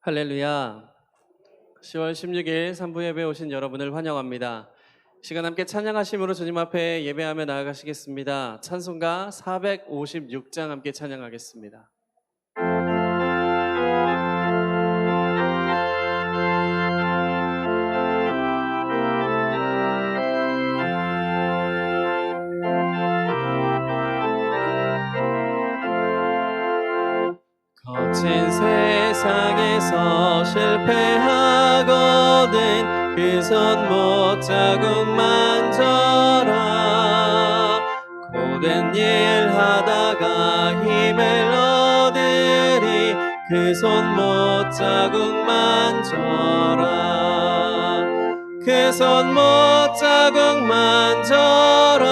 할렐루야. 10월 16일 산부 예배 오신 여러분을 환영합니다. 시간 함께 찬양하심으로 주님 앞에 예배하며 나아가시겠습니다. 찬송가 456장 함께 찬양하겠습니다. 거친 세상에서 실패하거든 그 손 못 자국 만져라. 고된 일 하다가 힘을 얻으리 그 손 못 자국 만져라. 그 손 못 자국 만져라.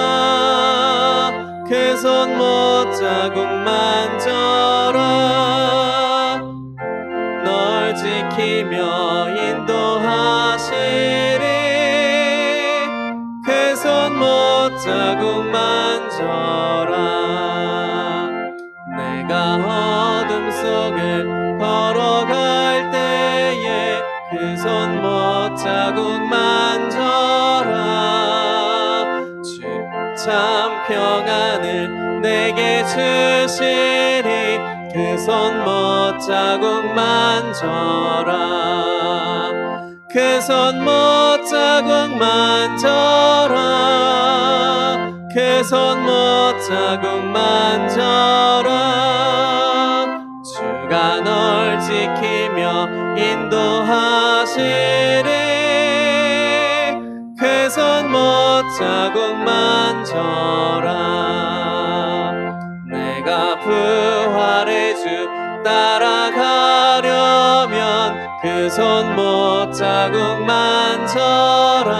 그 손 못 자국 만져라. 널 지키며 인도하시리 그 손 못 자국 만져라. 내가 어둠 속을 걸어갈 때에 그 손 못 자국 만져라. 주 참 평안을 내게 주시리 그 손 못 자국 만져라. 그 손 못 자국 만져라. 그 손 못 자국 만져라. 주가 널 지키며 인도하시리 그 손 못 자국 만져라. 내가 부활의 주 따라가려면 그 손 못 자국 만져라.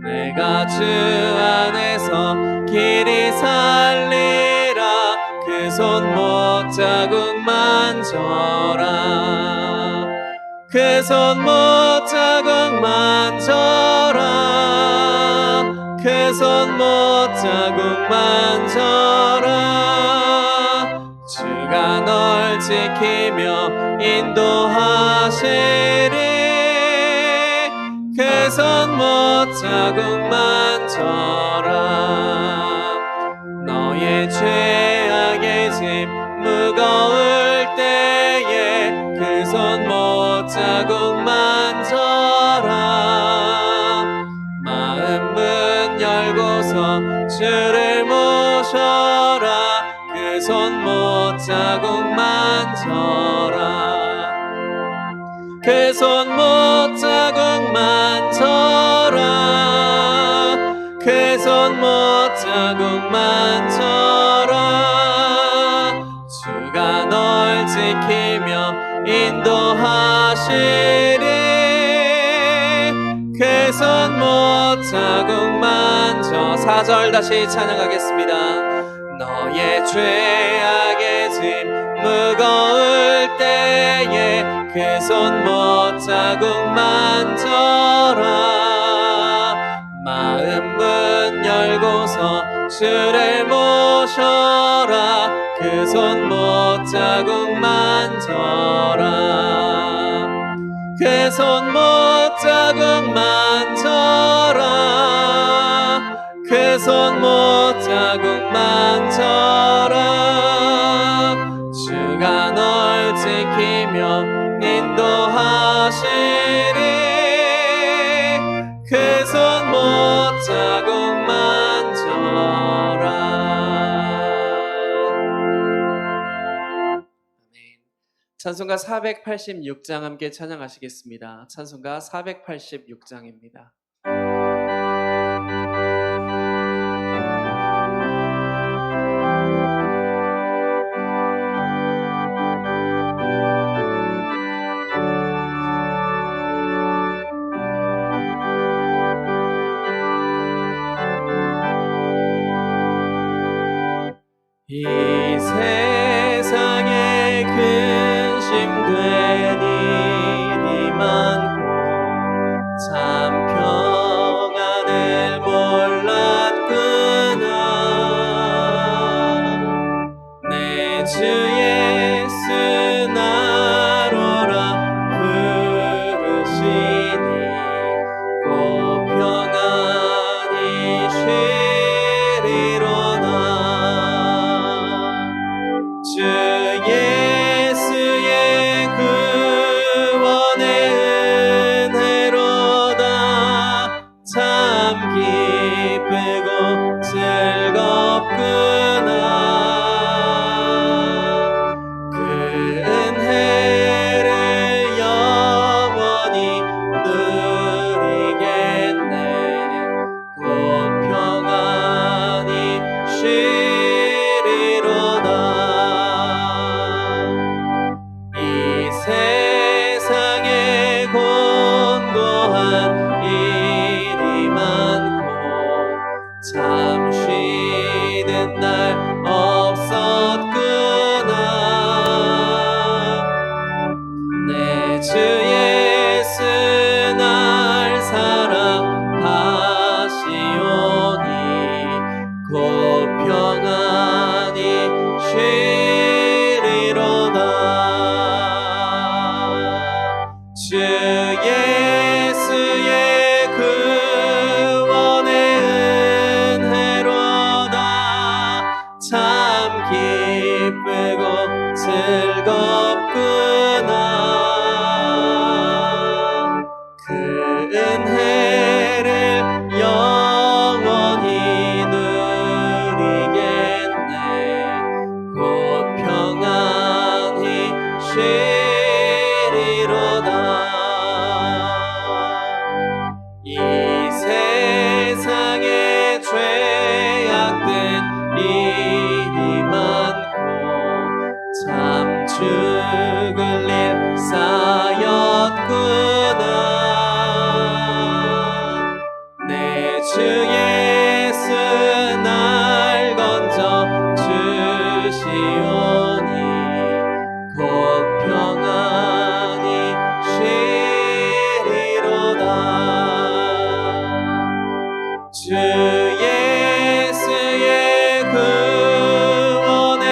내가 주 안에서 길이 살리라 그 손 못 자국 만져라. 그 손 못 자국 만져라. 그 손 못 자국 만져라. 주가 널 지키며 인도하시리 그 손 못 자국 만져라. 너의 죄악의 짐 무거울 때에 그 손 못 자국 만져라. 마음 문 열고서 주를 모셔라 그 손 못 자국 만져라. 그 손 못 자국 만져라. 그 손 못 자국 만져라. 주가 널 지키며 인도하시리 그 손 못 자국 만져. 4절 다시 찬양하겠습니다. 너의 죄악의 짐 무거울 때에 그 손 못 자국 만져라. 마음 문 열고서 주를 모셔라 그 손 못 자국 만져라. 그 손 못 자국 만져라. 그 손 못 자국 만져라. 주가 널 지키며 인도하시리 그 손 못 자국 만져라. 찬송가 486장 함께 찬양하시겠습니다. 찬송가 486장입니다. 이 세상에 근심된 일이 많고 참 기쁘고 즐겁구나. 그 은혜를 영원히 누리겠네. 곧 평안히 쉬리로다. 이 세상에 곤고한 일이 많고 참 쉬는 날 없었구나. 내 주 예수 날 사랑하시오니 곧 평안히 쉬리로다. 주 예수의 구원의 은혜로다. 참 기쁘고 즐겁구나. 그 은혜를 영원히 누리겠네. 곧 평안히 쉬리로다. 이 세상에 죄악된 일이 많고 참 죽을 일 쌓였구나. 내 주 예수 날 건져 주시오니 곧 평안히 쉬리로다. 주 예수의 구원의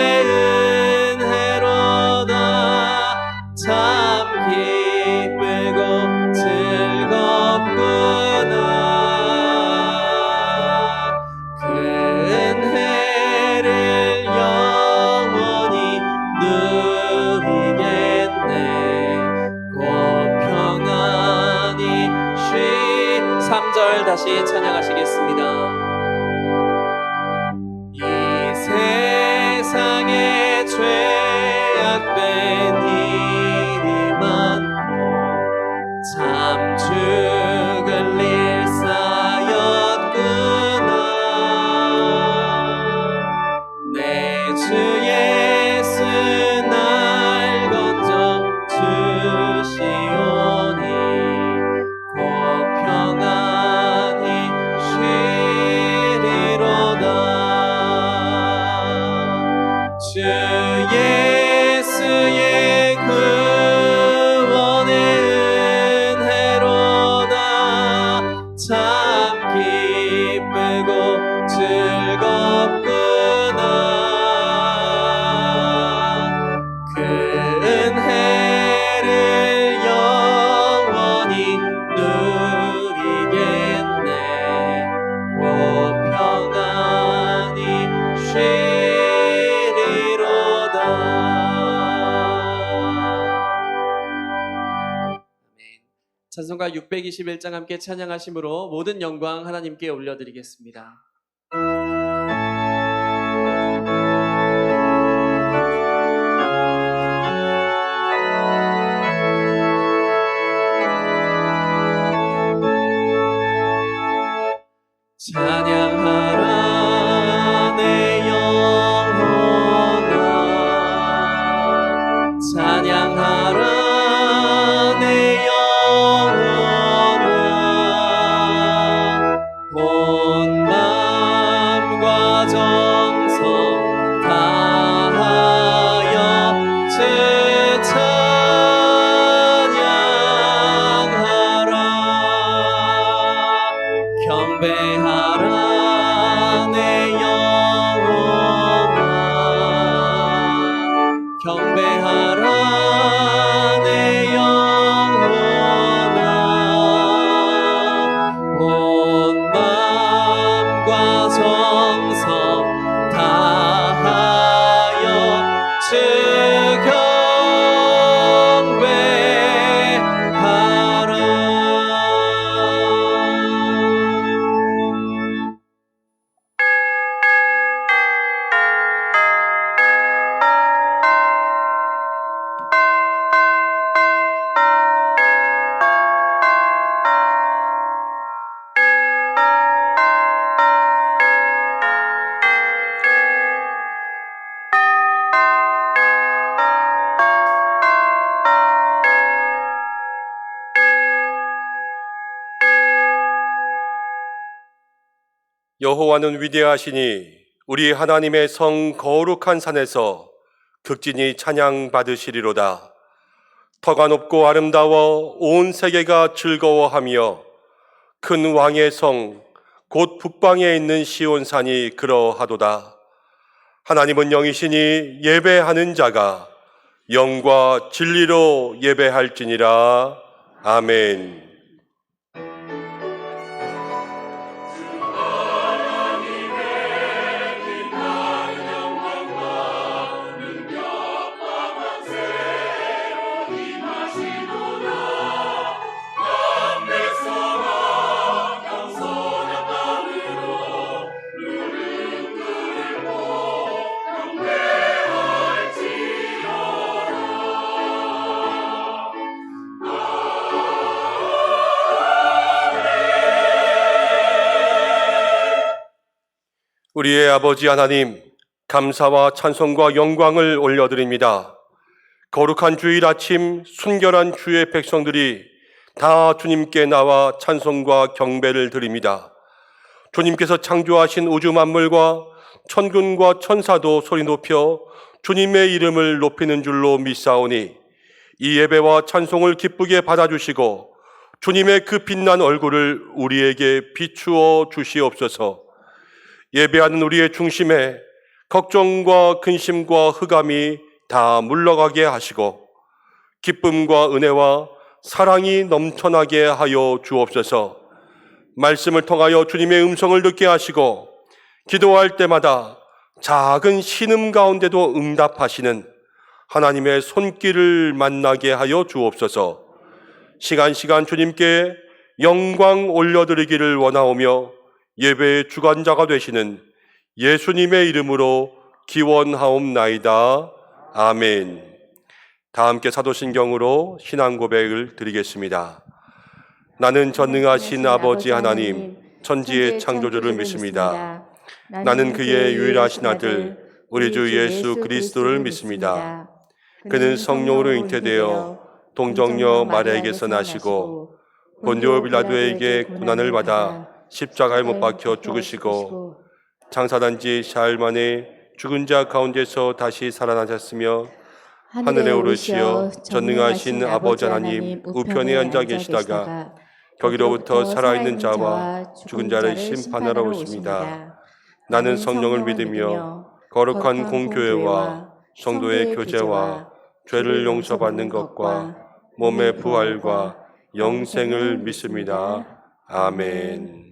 은혜로다. 참 기쁘고 즐겁구나. 그 은혜를 영원히 누리겠네. 곧 평안히 3절 다시 찬양하시겠습니다. 이 세상에 죄악된 일이 많고 참 죽을 일 쌓였구나. 내 주 예수 날 건져 주시오니 곧 평안히 쉬리로다. 주 예수의 구원의 은혜로다. 참 기쁘고 즐겁구나. 그 은혜를 영원히 누리겠네. 곧 평안히 쉬리로다. 아멘. 찬송가 621장 함께 찬양하심으로 모든 영광 하나님께 올려드리겠습니다. 찬양하라 내 영혼아. 찬양하라 내 영혼아. 온 마음과 정성 다하여 주 찬양하라. 경배하라 내 영혼아. 경배하라 내 영혼아. 온 마음과 정성 다하여 주 경배하라. 여호와는 위대하시니 우리 하나님의 성 거룩한 산에서 극진히 찬양 받으시리로다. 터가 높고 아름다워 온 세계가 즐거워하며 큰 왕의 성 곧 북방에 있는 시온산이 그러하도다. 하나님은 영이시니 예배하는 자가 영과 진리로 예배할지니라. 아멘. 우리의 아버지 하나님, 감사와 찬송과 영광을 올려드립니다. 거룩한 주일 아침 순결한 주의 백성들이 다 주님께 나와 찬송과 경배를 드립니다. 주님께서 창조하신 우주 만물과 천군과 천사도 소리 높여 주님의 이름을 높이는 줄로 믿사오니 이 예배와 찬송을 기쁘게 받아주시고 주님의 그 빛난 얼굴을 우리에게 비추어 주시옵소서. 예배하는 우리의 중심에 걱정과 근심과 흑암이 다 물러가게 하시고 기쁨과 은혜와 사랑이 넘쳐나게 하여 주옵소서. 말씀을 통하여 주님의 음성을 듣게 하시고 기도할 때마다 작은 신음 가운데도 응답하시는 하나님의 손길을 만나게 하여 주옵소서. 시간 주님께 영광 올려드리기를 원하오며 예배의 주관자가 되시는 예수님의 이름으로 기원하옵나이다. 아멘. 다 함께 사도신경으로 신앙 고백을 드리겠습니다. 나는 전능하신 아버지 하나님, 천지의 창조주를 믿습니다. 나는 그의 유일하신 아들, 우리 주 예수 그리스도를 믿습니다. 그는 성령으로 잉태되어 동정녀 마리아에게서 나시고 본디오 빌라도에게 고난을 받아 십자가에 못 박혀 죽으시고 장사된 지 사흘 만에 죽은 자 가운데서 다시 살아나셨으며 하늘에 오르시어 전능하신 아버지 하나님 우편에 앉아 계시다가 거기로부터 살아있는 자와 죽은 자를 심판하러 오십니다. 나는 성령을 믿으며 거룩한 공교회와 성도의 교제와 죄를 용서받는 것과 몸의 부활과 영생을 믿습니다. 아멘.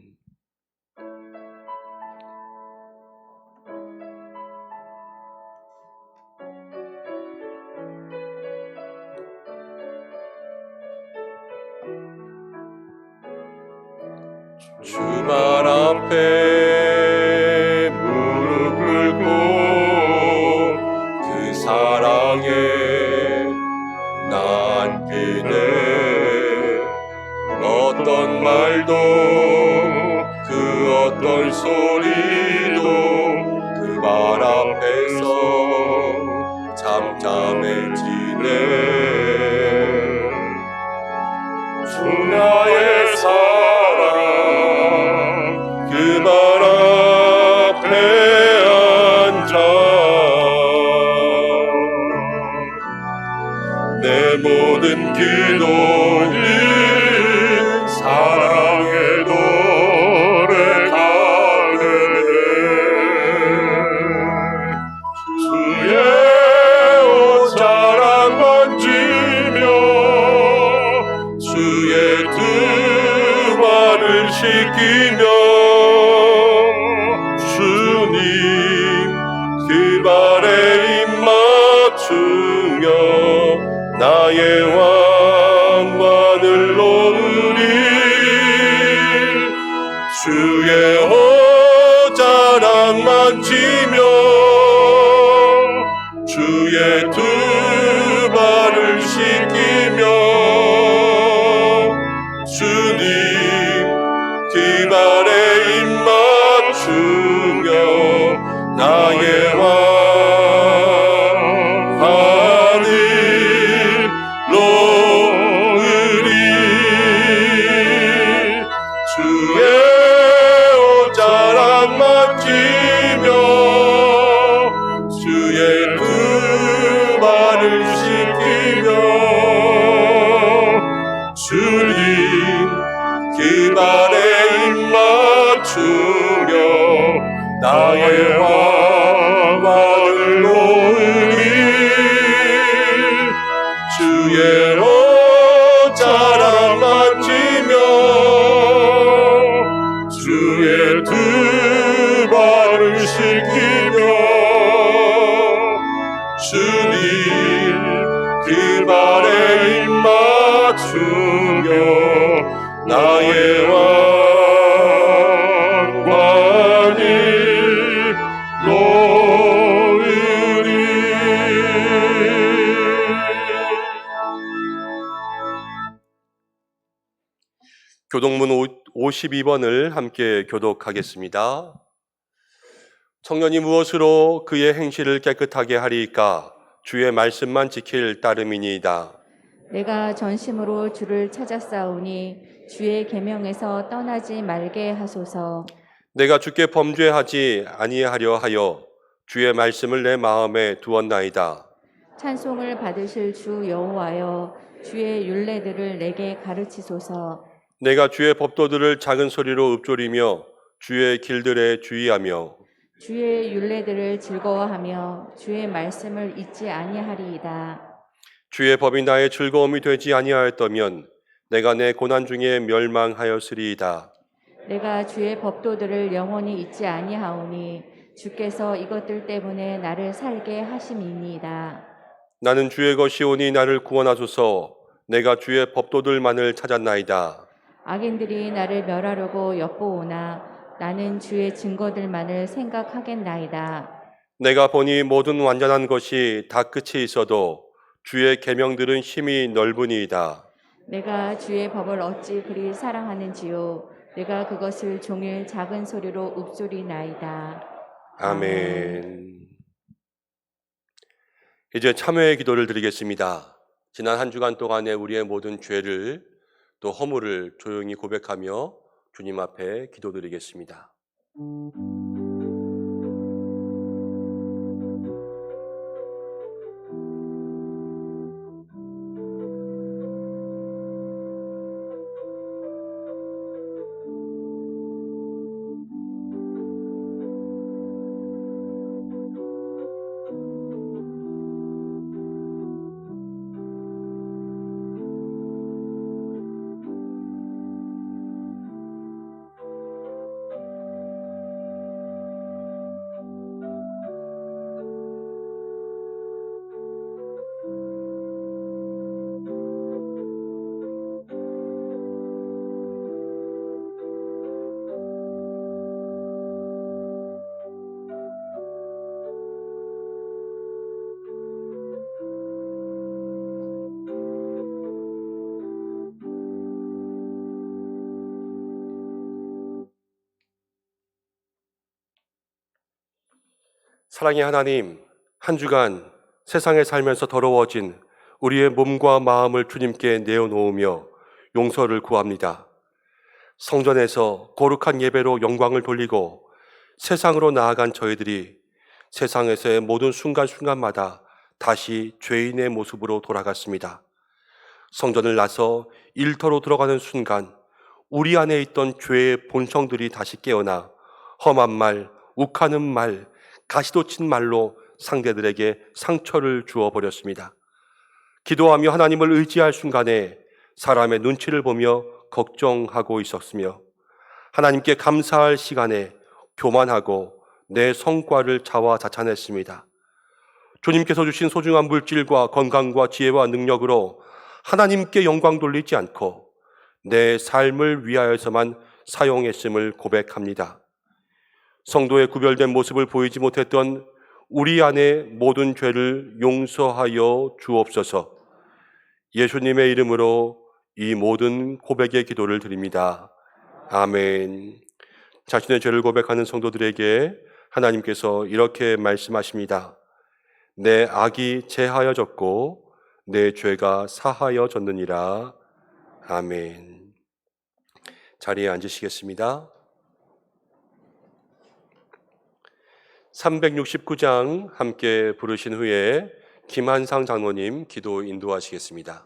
주발 앞에 무릎 꿇고 그 사랑에 난 그네 어떤 말도 그 어떤 소리도 그 말 앞에서 잠잠해지네. 주 나의 사랑 그 말 앞에 앉아 내 모든 기도는 사랑의 노래 가르네. 주의 옷자락 만지며 주의 두 발을 씻기며 주님 그 발에 입 맞추며 나의 왕관을 놓으리. 주의 옷자락 만지며 주의 두 발을 씻기며 주님 그 발에 입 맞추며 나의 왕관을 놓으리. 주의 옷자락 만지며 주의 두 발을 씻기며 주님 그 발에 입 맞추며 나의 왕관을 놓으리 주의 옷자락 만지며 주의 두 발을 씻기며 주님 그 발에 입 맞추며 나의 왕관을 놓으리. 교독문 52번을 함께 교독하겠습니다. 청년이 무엇으로 그의 행실을 깨끗하게 하리이까? 주의 말씀만 지킬 따름이니이다. 내가 전심으로 주를 찾았사오니 주의 계명에서 떠나지 말게 하소서. 내가 주께 범죄하지 아니하려 하여 주의 말씀을 내 마음에 두었나이다. 찬송을 받으실 주 여호와여, 주의 율례들을 내게 가르치소서. 내가 주의 법도들을 작은 소리로 읊조리며 주의 길들에 주의하며 주의 율례들을 즐거워하며 주의 말씀을 잊지 아니하리이다. 주의 법이 나의 즐거움이 되지 아니하였다면 내가 내 고난 중에 멸망하였으리이다. 내가 주의 법도들을 영원히 잊지 아니하오니 주께서 이것들 때문에 나를 살게 하심이니이다. 나는 주의 것이오니 나를 구원하소서. 내가 주의 법도들만을 찾았나이다. 악인들이 나를 멸하려고 엿보오나 나는 주의 증거들만을 생각하겠나이다. 내가 보니 모든 완전한 것이 다 끝이 있어도 주의 계명들은 힘이 넓으니이다. 내가 주의 법을 어찌 그리 사랑하는지요. 내가 그것을 종일 작은 소리로 읊조리나이다. 아멘. 이제 참회의 기도를 드리겠습니다. 지난 한 주간 동안의 우리의 모든 죄를 또 허물을 조용히 고백하며 주님 앞에 기도드리겠습니다. 사랑의 하나님, 한 주간 세상에 살면서 더러워진 우리의 몸과 마음을 주님께 내어놓으며 용서를 구합니다. 성전에서 거룩한 예배로 영광을 돌리고 세상으로 나아간 저희들이 세상에서의 모든 순간순간마다 다시 죄인의 모습으로 돌아갔습니다. 성전을 나서 일터로 들어가는 순간 우리 안에 있던 죄의 본성들이 다시 깨어나 험한 말, 욱하는 말, 가시도 친 말로 상대들에게 상처를 주어버렸습니다. 기도하며 하나님을 의지할 순간에 사람의 눈치를 보며 걱정하고 있었으며 하나님께 감사할 시간에 교만하고 내 성과를 자화자찬했습니다. 주님께서 주신 소중한 물질과 건강과 지혜와 능력으로 하나님께 영광 돌리지 않고 내 삶을 위하여서만 사용했음을 고백합니다. 성도의 구별된 모습을 보이지 못했던 우리 안의 모든 죄를 용서하여 주옵소서. 예수님의 이름으로 이 모든 고백의 기도를 드립니다. 아멘. 자신의 죄를 고백하는 성도들에게 하나님께서 이렇게 말씀하십니다. 내 악이 제하여졌고 내 죄가 사하여졌느니라. 아멘. 자리에 앉으시겠습니다. 369장 함께 부르신 후에 김한상 장로님 기도 인도하시겠습니다.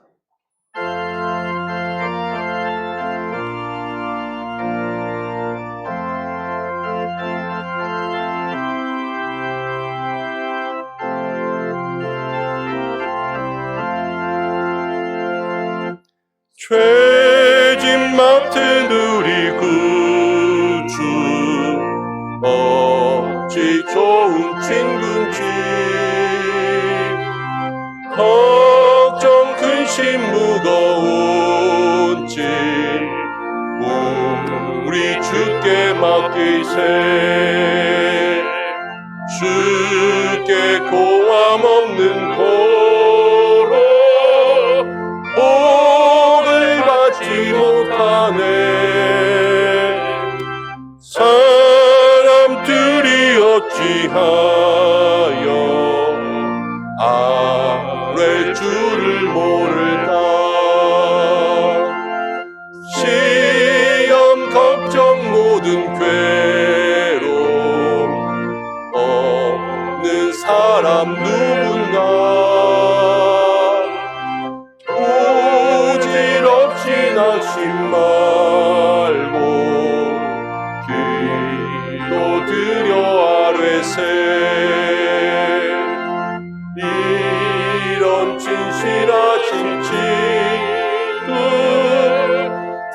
죄짐 맡은 우리 구주 어찌 좋은 친구인지 걱정 근심 무거운지 우리 주께 맡기세. 주께 고함 없는 고로 복을 받지 못하네. 사람들이 어찌하여 아뢰 주를 모를까. 시험 걱정 모든 괴로움 없는 사람 누군가. 부질없이 낙심 말고 기도드려 아뢰세. 이런 진실하신 친구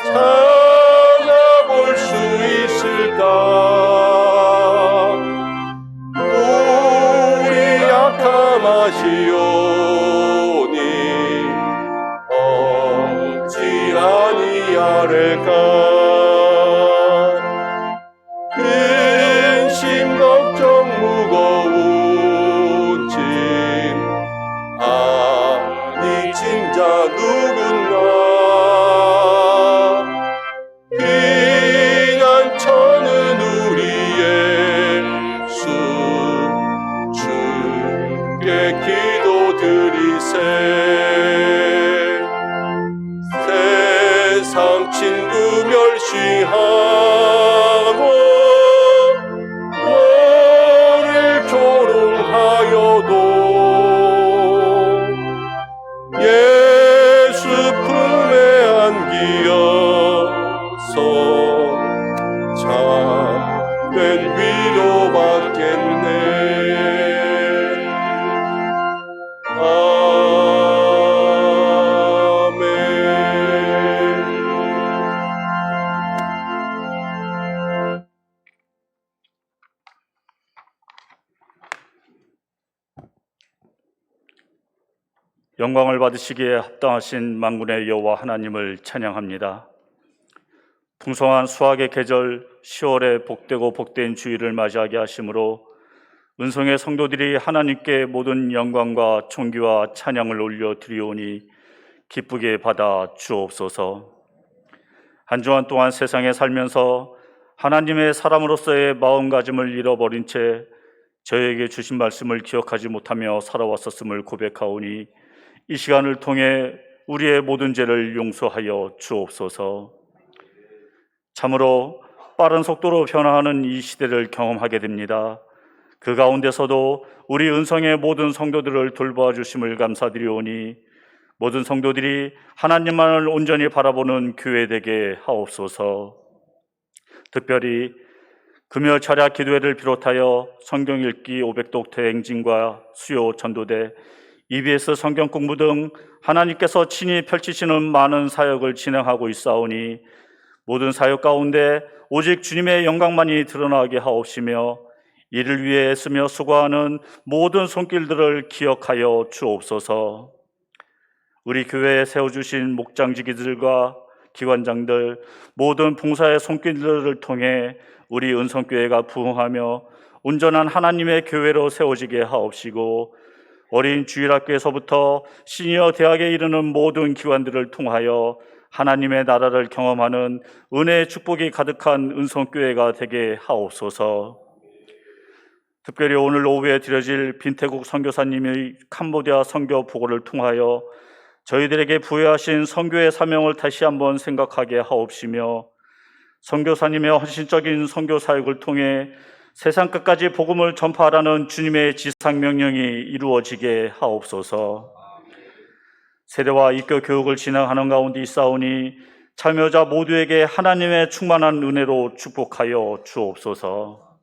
찾아볼 수 있을까. 우리 약함 아시오니 어찌 아니하릴까. 근심 걱정 무거운 짐 아니 진짜 누군가. 피난처는 우리의 수 주께 기도드리세. 세상 친구 멸시하고 너를 조롱하여도 예수 품에 안기어서 참된 위로받겠네. 아멘. 영광을 받으시기에 합당하신 만군의 여호와 하나님을 찬양합니다. 풍성한 수확의 계절 10월에 복되고 복된 주일을 맞이하게 하심으로 은성의 성도들이 하나님께 모든 영광과 존귀와 찬양을 올려 드리오니 기쁘게 받아 주옵소서. 한 주간 동안 세상에 살면서 하나님의 사람으로서의 마음가짐을 잃어버린 채 저에게 주신 말씀을 기억하지 못하며 살아왔었음을 고백하오니 이 시간을 통해 우리의 모든 죄를 용서하여 주옵소서. 참으로 빠른 속도로 변화하는 이 시대를 경험하게 됩니다. 그 가운데서도 우리 은성의 모든 성도들을 돌보아 주심을 감사드리오니 모든 성도들이 하나님만을 온전히 바라보는 교회 되게 하옵소서. 특별히 금요 철야 기도회를 비롯하여 성경 읽기 500독 대행진과 수요 전도대, EBS 성경 공부 등 하나님께서 친히 펼치시는 많은 사역을 진행하고 있사오니 모든 사역 가운데 오직 주님의 영광만이 드러나게 하옵시며 이를 위해 애쓰며 수고하는 모든 손길들을 기억하여 주옵소서. 우리 교회에 세워주신 목장지기들과 기관장들 모든 봉사의 손길들을 통해 우리 은성교회가 부흥하며 온전한 하나님의 교회로 세워지게 하옵시고 어린 주일학교에서부터 시니어 대학에 이르는 모든 기관들을 통하여 하나님의 나라를 경험하는 은혜의 축복이 가득한 은성교회가 되게 하옵소서. 특별히 오늘 오후에 드려질 빈태국 선교사님의 캄보디아 선교 보고를 통하여 저희들에게 부여하신 선교의 사명을 다시 한번 생각하게 하옵시며 선교사님의 헌신적인 선교 사역을 통해 세상 끝까지 복음을 전파하라는 주님의 지상 명령이 이루어지게 하옵소서. 세례와 입교 교육을 진행하는 가운데 있사오니 참여자 모두에게 하나님의 충만한 은혜로 축복하여 주옵소서.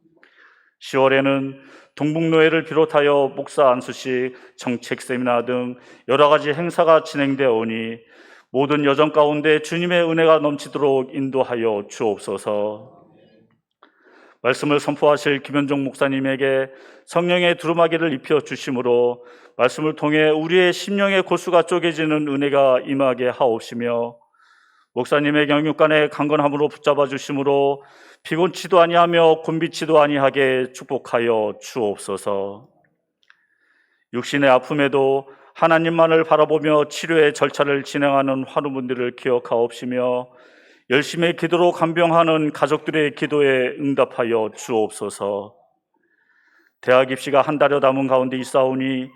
10월에는 동북노회를 비롯하여 목사 안수식, 정책 세미나 등 여러 가지 행사가 진행되어 오니 모든 여정 가운데 주님의 은혜가 넘치도록 인도하여 주옵소서. 말씀을 선포하실 김현종 목사님에게 성령의 두루마기를 입혀 주심으로 말씀을 통해 우리의 심령의 골수가 쪼개지는 은혜가 임하게 하옵시며 목사님의 영육간의 강건함으로 붙잡아 주심으로 피곤치도 아니하며 곤비치도 아니하게 축복하여 주옵소서. 육신의 아픔에도 하나님만을 바라보며 치료의 절차를 진행하는 환우분들을 기억하옵시며 열심히 기도로 간병하는 가족들의 기도에 응답하여 주옵소서. 대학 입시가 한 달여 남은 가운데 있사오니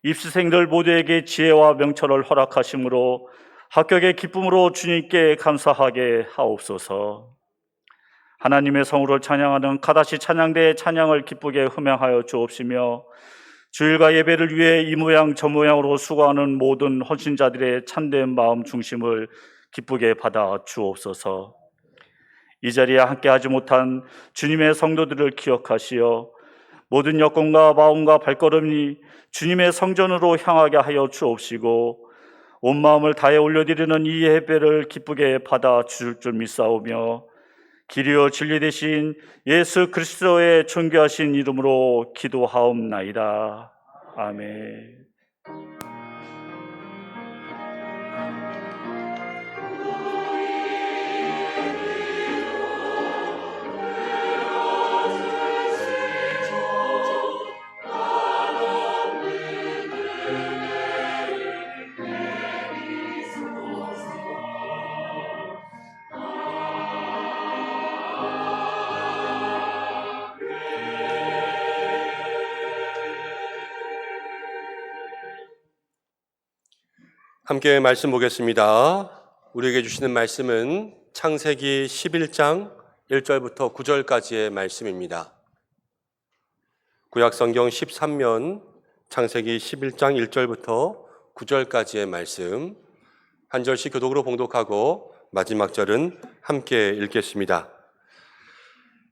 입시생들 모두에게 지혜와 명철을 허락하심으로 합격의 기쁨으로 주님께 감사하게 하옵소서. 하나님의 성우를 찬양하는 가다시 찬양대의 찬양을 기쁘게 흠양하여 주옵시며 주일과 예배를 위해 이 모양 저 모양으로 수고하는 모든 헌신자들의 참된 마음 중심을 기쁘게 받아 주옵소서. 이 자리에 함께하지 못한 주님의 성도들을 기억하시어 모든 여건과 마음과 발걸음이 주님의 성전으로 향하게 하여 주옵시고 온 마음을 다해 올려드리는 이 예배를 기쁘게 받아 주실 줄 믿사오며 길이요 진리 되신 예수 그리스도의 존귀하신 이름으로 기도하옵나이다. 아멘. 함께 말씀 보겠습니다. 우리에게 주시는 말씀은 창세기 11장 1절부터 9절까지의 말씀입니다. 구약성경 13면 창세기 11장 1절부터 9절까지의 말씀 한 절씩 교독으로 봉독하고 마지막 절은 함께 읽겠습니다.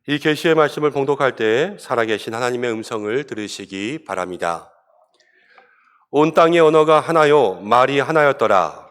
이 계시의 말씀을 봉독할 때 살아계신 하나님의 음성을 들으시기 바랍니다. 온 땅의 언어가 하나요 말이 하나였더라.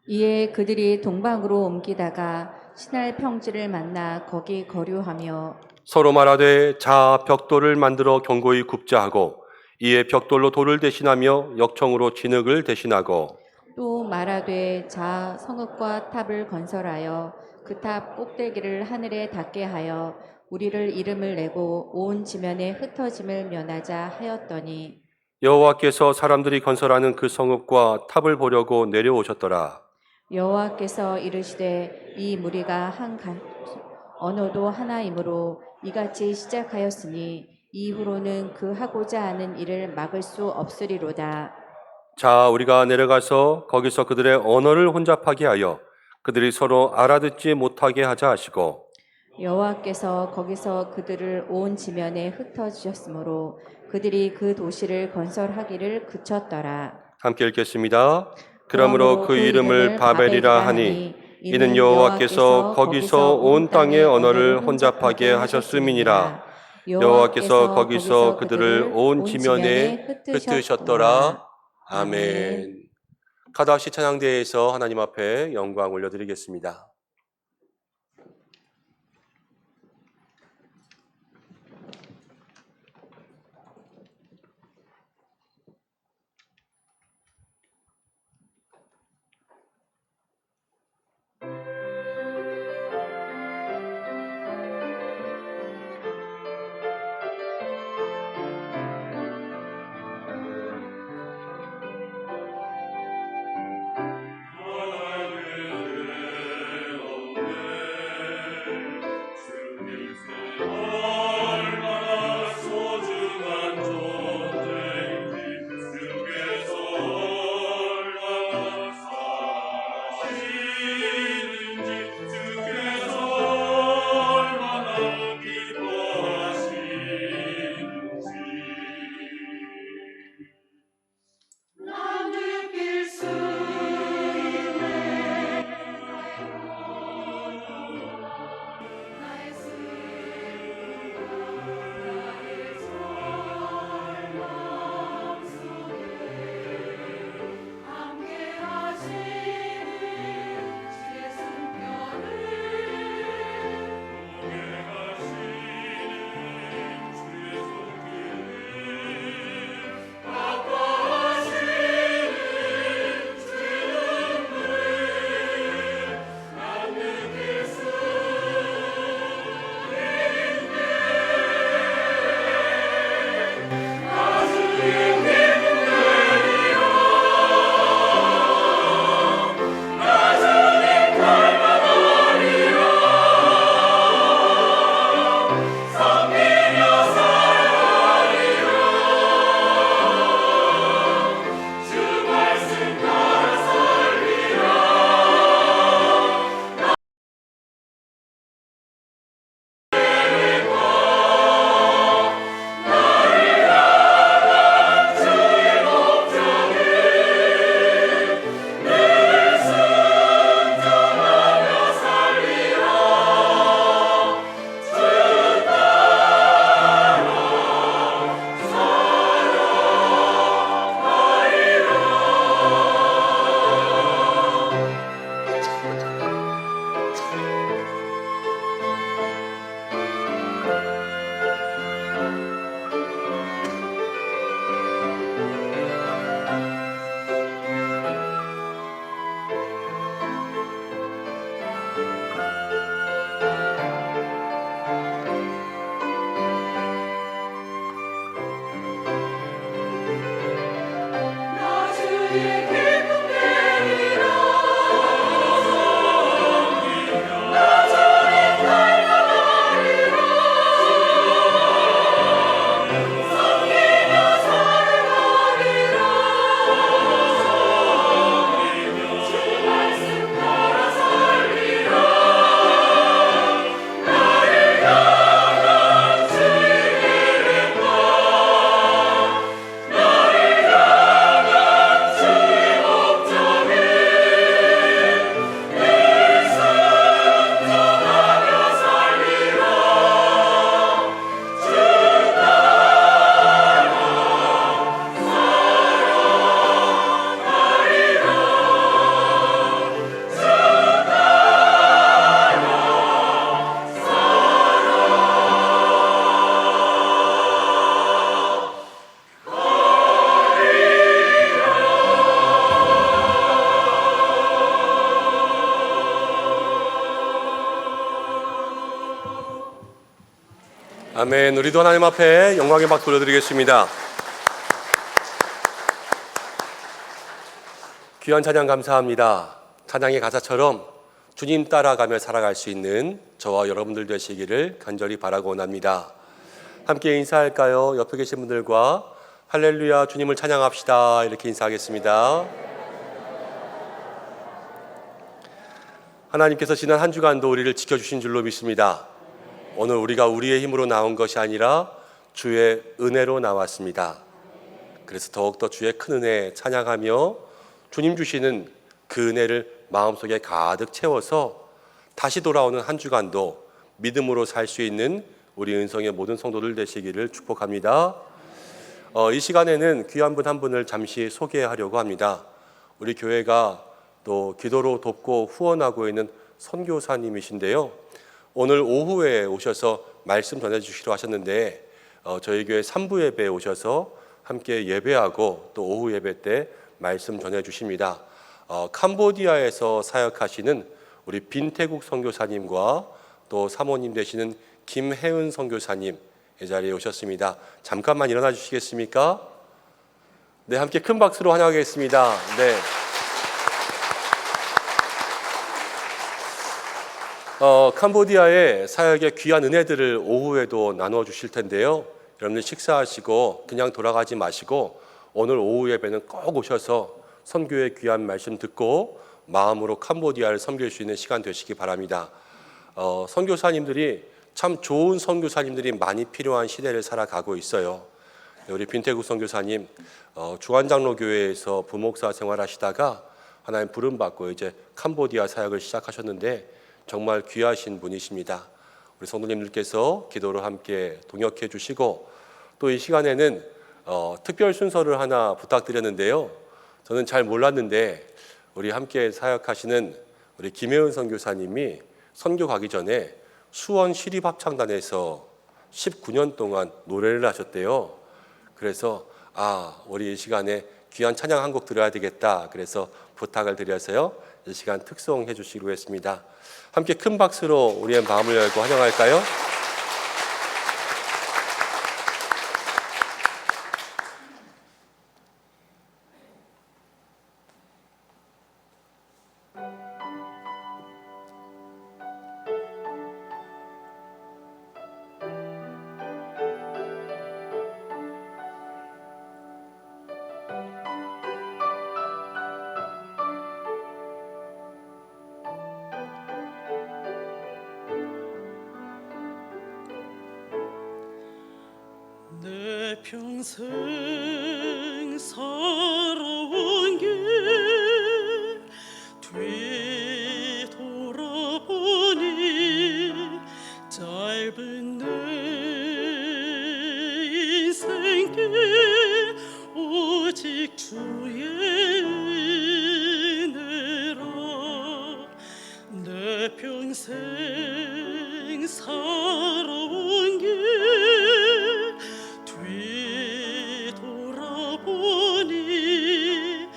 이에 그들이 동방으로 옮기다가 신할 평지를 만나 거기 거류하며 서로 말하되 자 벽돌을 만들어 견고히 굽자 하고 이에 벽돌로 돌을 대신하며 역청으로 진흙을 대신하고 또 말하되 자 성읍과 탑을 건설하여 그 탑 꼭대기를 하늘에 닿게 하여 우리를 이름을 내고 온 지면에 흩어짐을 면하자 하였더니 여호와께서 사람들이 건설하는 그 성읍과 탑을 보려고 내려오셨더라. 여호와께서 이르시되 이 무리가 언어도 하나이므로 이같이 시작하였으니 이후로는 그 하고자 하는 일을 막을 수 없으리로다. 자 우리가 내려가서 거기서 그들의 언어를 혼잡하게 하여 그들이 서로 알아듣지 못하게 하자 하시고 여호와께서 거기서 그들을 온 지면에 흩어주셨으므로 그들이 그 도시를 건설하기를 그쳤더라. 함께 읽겠습니다. 그러므로 그 이름을 바벨이라 하니 이는 여호와께서 거기서 온 땅의 언어를 혼잡하게 하셨음이니라. 여호와께서 거기서 그들을 온 지면에 흩으셨더라. 아멘. 가다시 찬양대에서 하나님 앞에 영광 올려드리겠습니다. 아멘. 우리도 하나님 앞에 영광의 박 돌려드리겠습니다. 귀한 찬양 감사합니다. 찬양의 가사처럼 주님 따라가며 살아갈 수 있는 저와 여러분들 되시기를 간절히 바라고 원합니다. 함께 인사할까요? 옆에 계신 분들과 할렐루야 주님을 찬양합시다 이렇게 인사하겠습니다. 하나님께서 지난 한 주간도 우리를 지켜주신 줄로 믿습니다. 오늘 우리가 우리의 힘으로 나온 것이 아니라 주의 은혜로 나왔습니다. 그래서 더욱더 주의 큰 은혜 찬양하며 주님 주시는 그 은혜를 마음속에 가득 채워서 다시 돌아오는 한 주간도 믿음으로 살 수 있는 우리 은성의 모든 성도들 되시기를 축복합니다. 이 시간에는 귀한 분 한 분을 잠시 소개하려고 합니다. 우리 교회가 또 기도로 돕고 후원하고 있는 선교사님이신데요. 오늘 오후에 오셔서 말씀 전해주시러 하셨는데 저희 교회 3부 예배에 오셔서 함께 예배하고 또 오후 예배 때 말씀 전해주십니다. 캄보디아에서 사역하시는 우리 빈태국 선교사님과 또 사모님 되시는 김혜은 선교사님 이 자리에 오셨습니다. 잠깐만 일어나 주시겠습니까? 네, 함께 큰 박수로 환영하겠습니다. 네. 캄보디아의 사역의 귀한 은혜들을 오후에도 나누어 주실 텐데요. 여러분들 식사하시고 그냥 돌아가지 마시고 오늘 오후 예배는 꼭 오셔서 선교의 귀한 말씀 듣고 마음으로 캄보디아를 섬길 수 있는 시간 되시기 바랍니다. 선교사님들이 참 좋은 선교사님들이 많이 필요한 시대를 살아가고 있어요. 우리 빈태국 선교사님 중안장로교회에서 부목사 생활하시다가 하나님 부름받고 이제 캄보디아 사역을 시작하셨는데 정말 귀하신 분이십니다. 우리 성도님들께서 기도로 함께 동역해 주시고 또 이 시간에는 특별 순서를 하나 부탁드렸는데요. 저는 잘 몰랐는데 우리 함께 사역하시는 우리 김혜은 선교사님이 선교 가기 전에 수원 시립합창단에서 19년 동안 노래를 하셨대요. 그래서 우리 이 시간에 귀한 찬양 한 곡 들어야 되겠다. 그래서 부탁을 드려서요. 이 시간 특송해 주시기로 했습니다. 함께 큰 박수로 우리의 마음을 열고 환영할까요? 내 평생 살아온 길 뒤돌아보니 짧은 내 인생길 오직 주의 은혜라. 내 평생 살아온 길 뒤돌아보니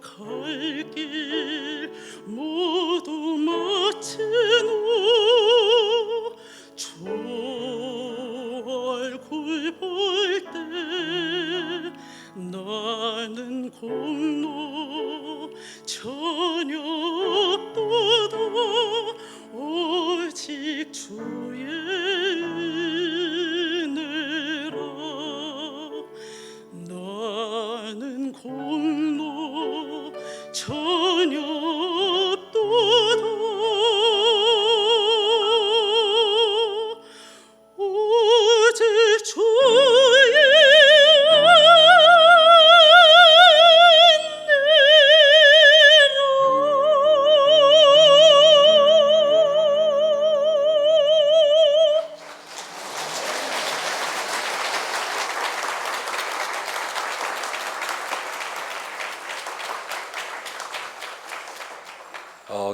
갈 길 모두 마친 후 주 얼굴 볼 때 나는 공로 전혀 없도다 오직 주의 은혜라 나는 공로 전혀 없도다 오직 주의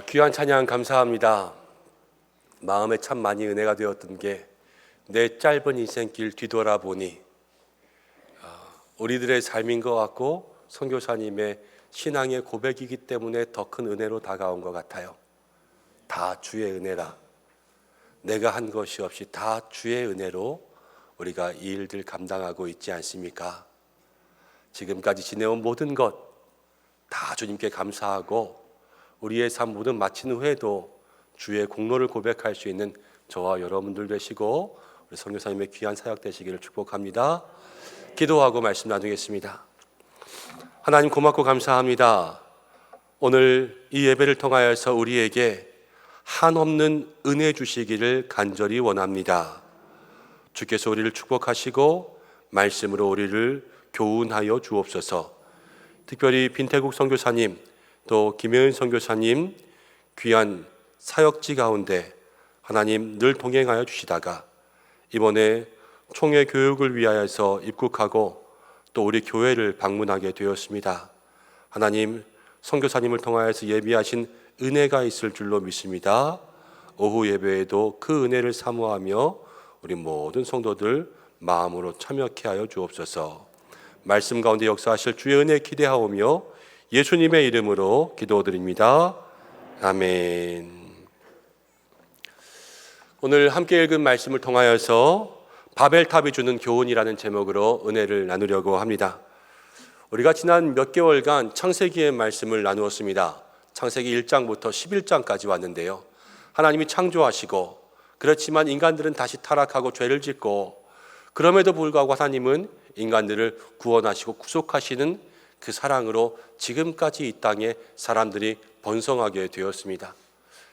귀한 찬양 감사합니다. 마음에 참 많이 은혜가 되었던 게 내 짧은 인생길 뒤돌아보니 우리들의 삶인 것 같고 선교사님의 신앙의 고백이기 때문에 더 큰 은혜로 다가온 것 같아요. 다 주의 은혜라. 내가 한 것이 없이 다 주의 은혜로 우리가 이 일들 감당하고 있지 않습니까? 지금까지 지내온 모든 것 다 주님께 감사하고 우리의 삶 모든 마친 후에도 주의 공로를 고백할 수 있는 저와 여러분들 되시고 우리 선교사님의 귀한 사역 되시기를 축복합니다. 기도하고 말씀 나누겠습니다. 하나님 고맙고 감사합니다. 오늘 이 예배를 통하여서 우리에게 한없는 은혜 주시기를 간절히 원합니다. 주께서 우리를 축복하시고 말씀으로 우리를 교훈하여 주옵소서. 특별히 빈태국 선교사님 또 김혜은 선교사님 귀한 사역지 가운데 하나님 늘 동행하여 주시다가 이번에 총회 교육을 위하여서 입국하고 또 우리 교회를 방문하게 되었습니다. 하나님 선교사님을 통하여서 예비하신 은혜가 있을 줄로 믿습니다. 오후 예배에도 그 은혜를 사모하며 우리 모든 성도들 마음으로 참여케 하여 주옵소서. 말씀 가운데 역사하실 주의 은혜 기대하오며 예수님의 이름으로 기도드립니다. 아멘. 오늘 함께 읽은 말씀을 통하여서 바벨탑이 주는 교훈이라는 제목으로 은혜를 나누려고 합니다. 우리가 지난 몇 개월간 창세기의 말씀을 나누었습니다. 창세기 1장부터 11장까지 왔는데요. 하나님이 창조하시고 그렇지만 인간들은 다시 타락하고 죄를 짓고 그럼에도 불구하고 하나님은 인간들을 구원하시고 구속하시는 그 사랑으로 지금까지 이 땅에 사람들이 번성하게 되었습니다.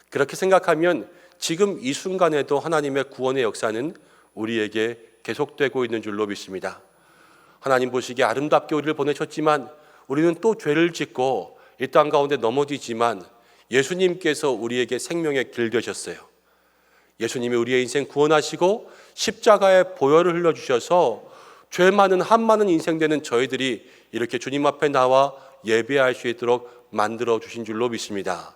그렇게 생각하면 지금 이 순간에도 하나님의 구원의 역사는 우리에게 계속되고 있는 줄로 믿습니다. 하나님 보시기에 아름답게 우리를 보내셨지만 우리는 또 죄를 짓고 이 땅 가운데 넘어지지만 예수님께서 우리에게 생명의 길 되셨어요. 예수님이 우리의 인생 구원하시고 십자가의 보혈을 흘려주셔서 죄 많은 한 많은 인생 되는 저희들이 이렇게 주님 앞에 나와 예배할 수 있도록 만들어 주신 줄로 믿습니다.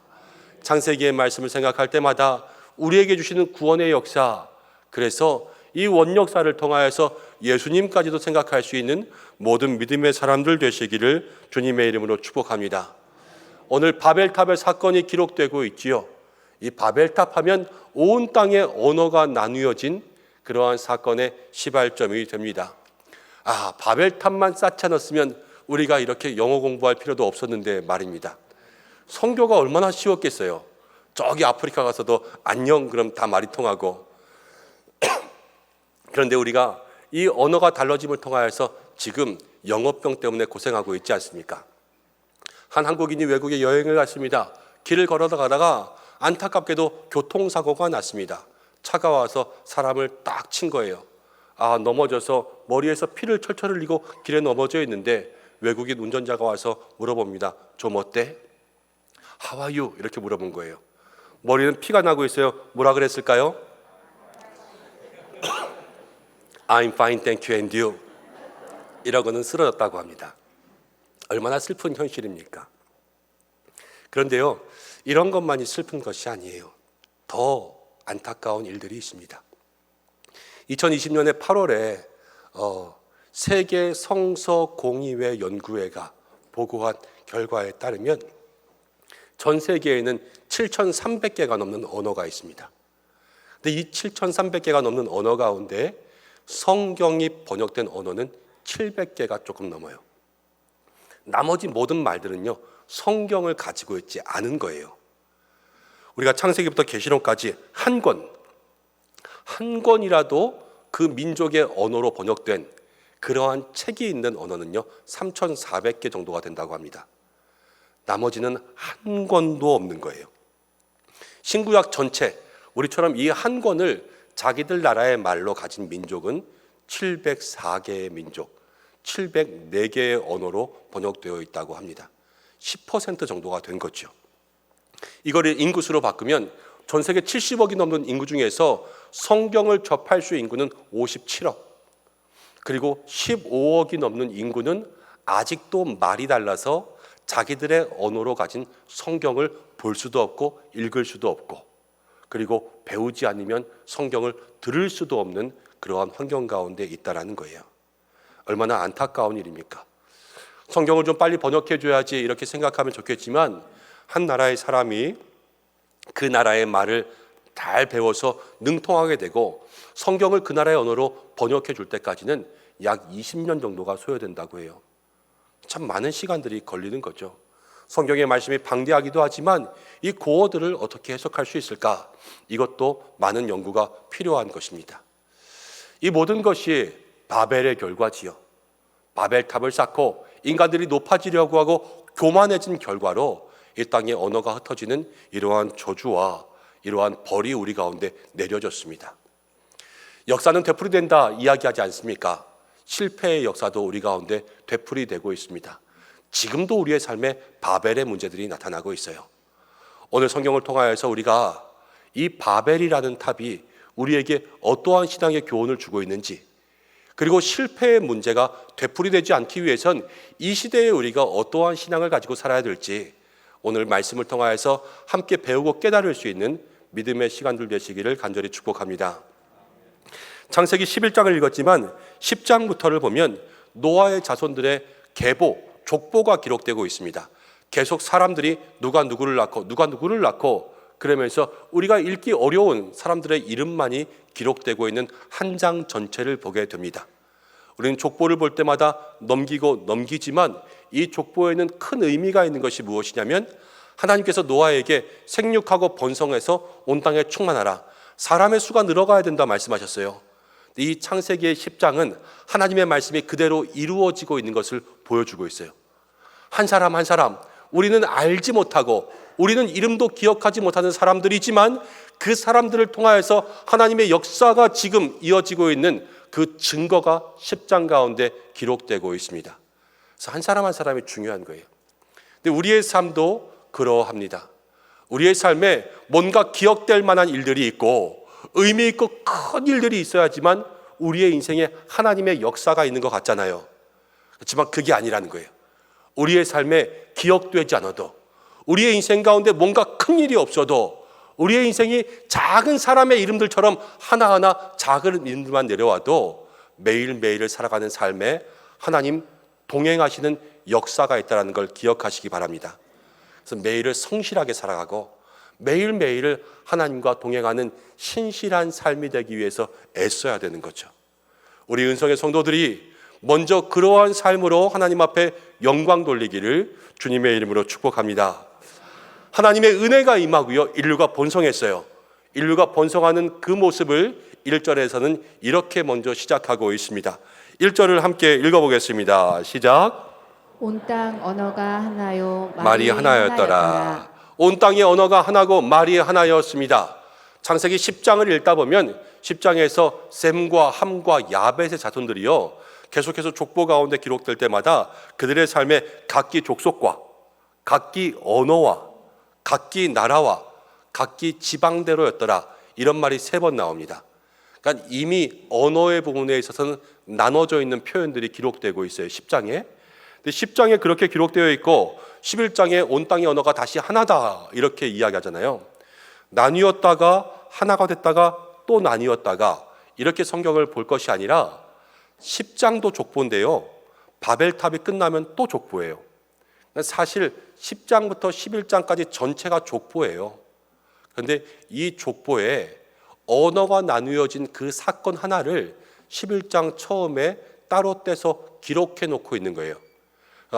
창세기의 말씀을 생각할 때마다 우리에게 주시는 구원의 역사, 그래서 이 원역사를 통하여서 예수님까지도 생각할 수 있는 모든 믿음의 사람들 되시기를 주님의 이름으로 축복합니다. 오늘 바벨탑의 사건이 기록되고 있지요. 이 바벨탑 하면 온 땅의 언어가 나누어진 그러한 사건의 시발점이 됩니다. 바벨탑만 쌓지 않았으면 우리가 이렇게 영어 공부할 필요도 없었는데 말입니다. 선교가 얼마나 쉬웠겠어요. 저기 아프리카 가서도 안녕 그럼 다 말이 통하고 그런데 우리가 이 언어가 달라짐을 통하여서 지금 영어병 때문에 고생하고 있지 않습니까? 한 한국인이 외국에 여행을 갔습니다. 길을 걸어가다가 안타깝게도 교통사고가 났습니다. 차가 와서 사람을 딱 친 거예요. 넘어져서 머리에서 피를 철철 흘리고 길에 넘어져 있는데 외국인 운전자가 와서 물어봅니다. 좀 어때? How are you? 이렇게 물어본 거예요. 머리는 피가 나고 있어요. 뭐라 그랬을까요? I'm fine, thank you, and you. 이러고는 쓰러졌다고 합니다. 얼마나 슬픈 현실입니까? 그런데요, 이런 것만이 슬픈 것이 아니에요. 더 안타까운 일들이 있습니다. 2020년에 8월에 세계 성서 공의회 연구회가 보고한 결과에 따르면 전 세계에는 7,300개가 넘는 언어가 있습니다. 근데 이 7,300개가 넘는 언어 가운데 성경이 번역된 언어는 700개가 조금 넘어요. 나머지 모든 말들은요, 성경을 가지고 있지 않은 거예요. 우리가 창세기부터 계시록까지 한 권이라도 그 민족의 언어로 번역된 그러한 책이 있는 언어는요 3,400개 정도가 된다고 합니다. 나머지는 한 권도 없는 거예요. 신구약 전체, 우리처럼 이 한 권을 자기들 나라의 말로 가진 민족은 704개의 민족, 704개의 언어로 번역되어 있다고 합니다. 10% 정도가 된 거죠. 이거를 인구수로 바꾸면 전 세계 70억이 넘는 인구 중에서 성경을 접할 수 인구는 57억. 그리고 15억이 넘는 인구는 아직도 말이 달라서 자기들의 언어로 가진 성경을 볼 수도 없고 읽을 수도 없고, 그리고 배우지 않으면 성경을 들을 수도 없는 그러한 환경 가운데 있다라는 거예요. 얼마나 안타까운 일입니까? 성경을 좀 빨리 번역해 줘야지 이렇게 생각하면 좋겠지만, 한 나라의 사람이 그 나라의 말을 잘 배워서 능통하게 되고 성경을 그 나라의 언어로 번역해 줄 때까지는 약 20년 정도가 소요된다고 해요. 참 많은 시간들이 걸리는 거죠. 성경의 말씀이 방대하기도 하지만 이 고어들을 어떻게 해석할 수 있을까? 이것도 많은 연구가 필요한 것입니다. 이 모든 것이 바벨의 결과지요. 바벨탑을 쌓고 인간들이 높아지려고 하고 교만해진 결과로 이 땅의 언어가 흩어지는 이러한 저주와 이러한 벌이 우리 가운데 내려졌습니다. 역사는 되풀이된다 이야기하지 않습니까? 실패의 역사도 우리 가운데 되풀이되고 있습니다. 지금도 우리의 삶에 바벨의 문제들이 나타나고 있어요. 오늘 성경을 통하여서 우리가 이 바벨이라는 탑이 우리에게 어떠한 신앙의 교훈을 주고 있는지, 그리고 실패의 문제가 되풀이되지 않기 위해선 이 시대에 우리가 어떠한 신앙을 가지고 살아야 될지 오늘 말씀을 통하여서 함께 배우고 깨달을 수 있는 믿음의 시간들 되시기를 간절히 축복합니다. 창세기 11장을 읽었지만 10장부터를 보면 노아의 자손들의 계보, 족보가 기록되고 있습니다. 계속 사람들이 누가 누구를 낳고 그러면서 우리가 읽기 어려운 사람들의 이름만이 기록되고 있는 한 장 전체를 보게 됩니다. 우리는 족보를 볼 때마다 넘기지만 이 족보에는 큰 의미가 있는 것이 무엇이냐면, 하나님께서 노아에게 생육하고 번성해서 온 땅에 충만하라, 사람의 수가 늘어가야 된다 말씀하셨어요. 이 창세기의 10장은 하나님의 말씀이 그대로 이루어지고 있는 것을 보여주고 있어요. 한 사람 한 사람, 우리는 알지 못하고 우리는 이름도 기억하지 못하는 사람들이지만 그 사람들을 통하여서 하나님의 역사가 지금 이어지고 있는 그 증거가 10장 가운데 기록되고 있습니다. 그래서 한 사람 한 사람이 중요한 거예요. 근데 우리의 삶도 그러합니다. 우리의 삶에 뭔가 기억될 만한 일들이 있고 의미 있고 큰 일들이 있어야지만 우리의 인생에 하나님의 역사가 있는 것 같잖아요. 그렇지만 그게 아니라는 거예요. 우리의 삶에 기억되지 않아도, 우리의 인생 가운데 뭔가 큰 일이 없어도, 우리의 인생이 작은 사람의 이름들처럼 하나하나 작은 이름들만 내려와도 매일매일을 살아가는 삶에 하나님 동행하시는 역사가 있다는 걸 기억하시기 바랍니다. 그래서 매일을 성실하게 살아가고 매일매일을 하나님과 동행하는 신실한 삶이 되기 위해서 애써야 되는 거죠. 우리 은성의 성도들이 먼저 그러한 삶으로 하나님 앞에 영광 돌리기를 주님의 이름으로 축복합니다. 하나님의 은혜가 임하고요, 인류가 번성했어요. 인류가 번성하는 그 모습을 1절에서는 이렇게 먼저 시작하고 있습니다. 1절을 함께 읽어보겠습니다. 시작. 온 땅 언어가 하나요, 말이 하나였더라. 온 땅의 언어가 하나고 말이 하나였습니다. 창세기 10장을 읽다 보면 10장에서 셈과 함과 야벳의 자손들이요, 계속해서 족보 가운데 기록될 때마다 그들의 삶에 각기 족속과 각기 언어와 각기 나라와 각기 지방대로였더라, 이런 말이 3번 나옵니다. 그러니까 이미 언어의 부분에 있어서는 나눠져 있는 표현들이 기록되고 있어요, 10장에. 근데 10장에 그렇게 기록되어 있고 11장에 온 땅의 언어가 다시 하나다 이렇게 이야기하잖아요. 나뉘었다가 하나가 됐다가 또 나뉘었다가 이렇게 성경을 볼 것이 아니라 10장도 족보인데요, 바벨탑이 끝나면 또 족보예요. 사실 10장부터 11장까지 전체가 족보예요. 그런데 이 족보에 언어가 나누어진 그 사건 하나를 11장 처음에 따로 떼서 기록해 놓고 있는 거예요.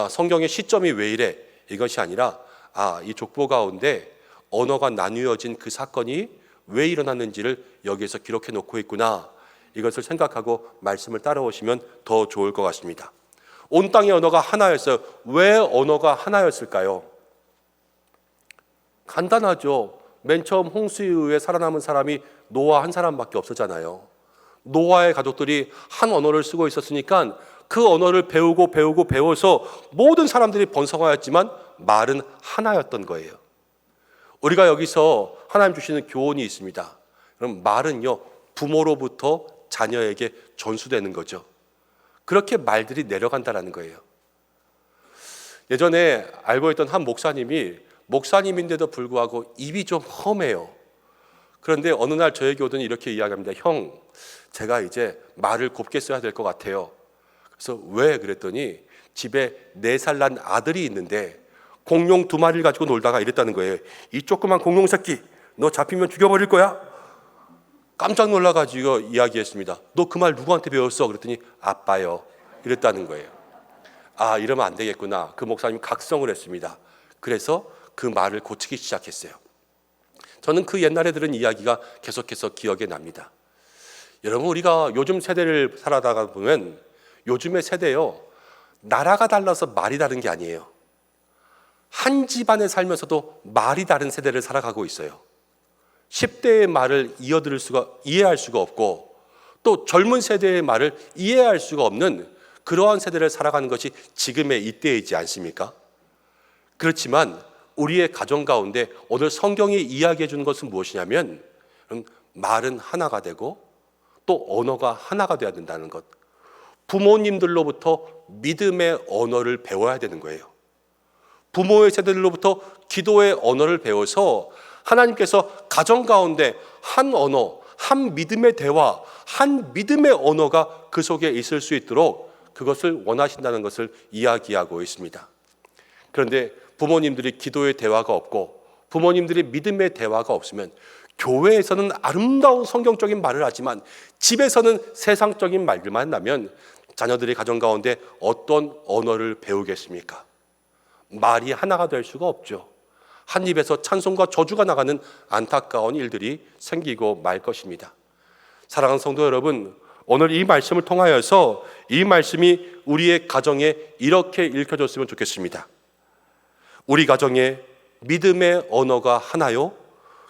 성경의 시점이 왜 이래? 이것이 아니라 이 족보 가운데 언어가 나누어진 그 사건이 왜 일어났는지를 여기에서 기록해 놓고 있구나. 이것을 생각하고 말씀을 따라오시면 더 좋을 것 같습니다. 온 땅의 언어가 하나였어요. 왜 언어가 하나였을까요? 간단하죠. 맨 처음 홍수에 의해 살아남은 사람이 노아 한 사람밖에 없었잖아요. 노아의 가족들이 한 언어를 쓰고 있었으니까 그 언어를 배워서 모든 사람들이 번성하였지만 말은 하나였던 거예요. 우리가 여기서 하나님 주시는 교훈이 있습니다. 그럼 말은요, 부모로부터 자녀에게 전수되는 거죠. 그렇게 말들이 내려간다는 거예요. 예전에 알고 있던 한 목사님이 목사님인데도 불구하고 입이 좀 험해요. 그런데 어느 날 저에게 오더니 이렇게 이야기합니다. 형, 제가 이제 말을 곱게 써야 될 것 같아요. 그래서 왜? 그랬더니 집에 4살 난 아들이 있는데 공룡 2마리를 가지고 놀다가 이랬다는 거예요. 이 조그만 공룡 새끼, 너 잡히면 죽여버릴 거야? 깜짝 놀라가지고 이야기했습니다. 너 그 말 누구한테 배웠어? 그랬더니 아빠요. 이랬다는 거예요. 이러면 안 되겠구나. 그 목사님이 각성을 했습니다. 그래서 그 말을 고치기 시작했어요. 저는 그 옛날에 들은 이야기가 계속해서 기억에 납니다. 여러분, 우리가 요즘 세대를 살아가다 보면 요즘의 세대요, 나라가 달라서 말이 다른 게 아니에요. 한 집안에 살면서도 말이 다른 세대를 살아가고 있어요. 10대의 말을 이해할 수가 없고 또 젊은 세대의 말을 이해할 수가 없는 그러한 세대를 살아가는 것이 지금의 이때이지 않습니까? 그렇지만 우리의 가정 가운데 오늘 성경이 이야기해 주는 것은 무엇이냐면 말은 하나가 되고 또 언어가 하나가 되어야 된다는 것. 부모님들로부터 믿음의 언어를 배워야 되는 거예요. 부모의 세대들로부터 기도의 언어를 배워서 하나님께서 가정 가운데 한 언어, 한 믿음의 대화, 한 믿음의 언어가 그 속에 있을 수 있도록 그것을 원하신다는 것을 이야기하고 있습니다. 그런데 부모님들이 기도의 대화가 없고 부모님들이 믿음의 대화가 없으면 교회에서는 아름다운 성경적인 말을 하지만 집에서는 세상적인 말들만 나면 자녀들이 가정 가운데 어떤 언어를 배우겠습니까? 말이 하나가 될 수가 없죠. 한 입에서 찬송과 저주가 나가는 안타까운 일들이 생기고 말 것입니다. 사랑하는 성도 여러분, 오늘 이 말씀을 통하여서 이 말씀이 우리의 가정에 이렇게 읽혀졌으면 좋겠습니다. 우리 가정에 믿음의 언어가 하나요,